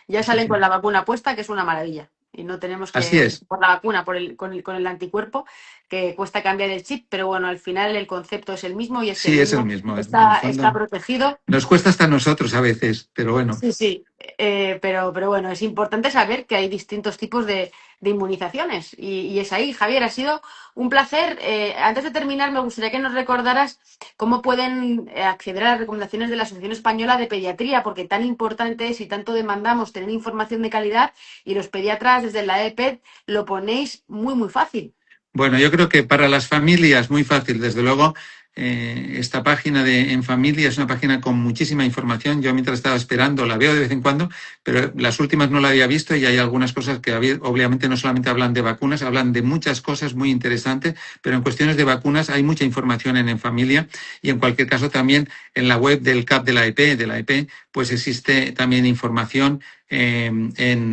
Ya salen con la vacuna puesta, que es una maravilla. Y no tenemos que Así es. por la vacuna, con el anticuerpo, que cuesta cambiar el chip, pero bueno, al final el concepto es el mismo y es que es el mismo. Está protegido. Nos cuesta hasta a nosotros a veces, pero bueno. Sí. Pero bueno, es importante saber que hay distintos tipos de inmunizaciones. Y es ahí, Javier, ha sido un placer. Antes de terminar, me gustaría que nos recordaras cómo pueden acceder a las recomendaciones de la Asociación Española de Pediatría, porque tan importante es y tanto demandamos tener información de calidad y los pediatras desde la EPED lo ponéis muy, muy fácil. Bueno, yo creo que para las familias muy fácil, desde luego, esta página de En Familia es una página con muchísima información. Yo mientras estaba esperando la veo de vez en cuando, pero las últimas no la había visto y hay algunas cosas que obviamente no solamente hablan de vacunas, hablan de muchas cosas muy interesantes, pero en cuestiones de vacunas hay mucha información en Familia y en cualquier caso también en la web del CAP de la EP, pues existe también información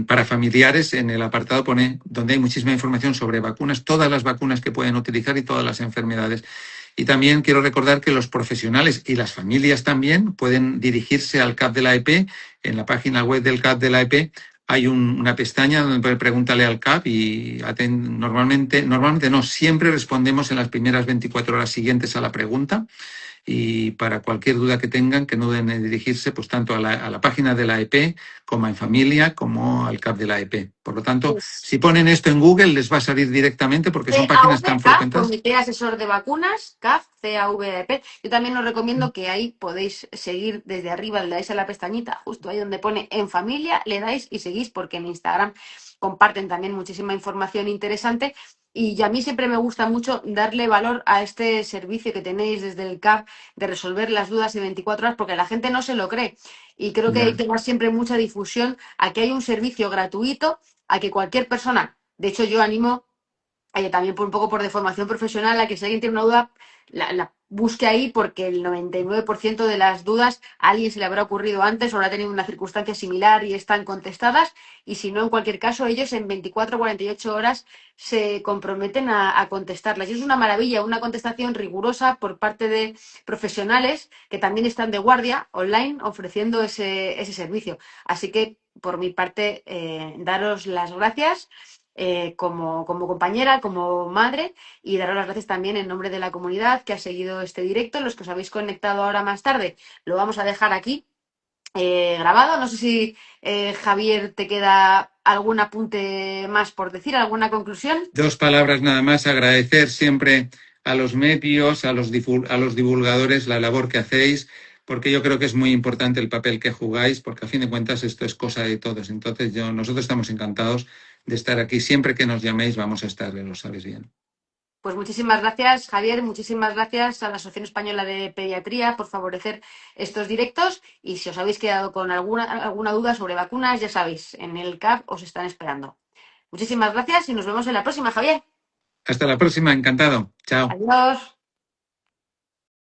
para familiares. En el apartado pone donde hay muchísima información sobre vacunas, todas las vacunas que pueden utilizar y todas las enfermedades. Y también quiero recordar que los profesionales y las familias también pueden dirigirse al CAP de la EP. En la página web del CAP de la EP hay una pestaña donde puede pregúntale al CAP y normalmente no, siempre respondemos en las primeras 24 horas siguientes a la pregunta. Y para cualquier duda que tengan, que no deben dirigirse pues tanto a la página de la EP como a En Familia como al CAP de la EP. Por lo tanto, Pues si ponen esto en Google les va a salir directamente porque son páginas tan CAV, frecuentes. Comité Asesor de Vacunas, CAV, CAVP. Yo también os recomiendo que ahí podéis seguir desde arriba, le dais a la pestañita, justo ahí donde pone En Familia, le dais y seguís porque en Instagram comparten también muchísima información interesante. Y a mí siempre me gusta mucho darle valor a este servicio que tenéis desde el CAV de resolver las dudas en 24 horas porque la gente no se lo cree. Y creo que hay Ya. que dar siempre mucha difusión a que hay un servicio gratuito, a que cualquier persona, de hecho yo animo también por un poco por deformación profesional, a que si alguien tiene una duda, la busque ahí porque el 99% de las dudas a alguien se le habrá ocurrido antes o habrá tenido una circunstancia similar y están contestadas. Y si no, en cualquier caso, ellos en 24 o 48 horas se comprometen a contestarlas. Y es una maravilla, una contestación rigurosa por parte de profesionales que también están de guardia online ofreciendo ese servicio. Así que, por mi parte, daros las gracias como compañera, como madre, y daros las gracias también en nombre de la comunidad que ha seguido este directo. Los que os habéis conectado ahora más tarde, lo vamos a dejar aquí grabado. No sé si Javier te queda algún apunte más por decir, alguna conclusión. Dos palabras nada más, agradecer siempre a los medios, a los divulgadores la labor que hacéis, porque yo creo que es muy importante el papel que jugáis, porque a fin de cuentas esto es cosa de todos. Entonces nosotros estamos encantados de estar aquí. Siempre que nos llaméis vamos a estar, lo sabes bien. Pues muchísimas gracias, Javier. Muchísimas gracias a la Asociación Española de Pediatría por favorecer estos directos. Y si os habéis quedado con alguna duda sobre vacunas, ya sabéis, en el CAP os están esperando. Muchísimas gracias y nos vemos en la próxima, Javier. Hasta la próxima, encantado. Chao. Adiós.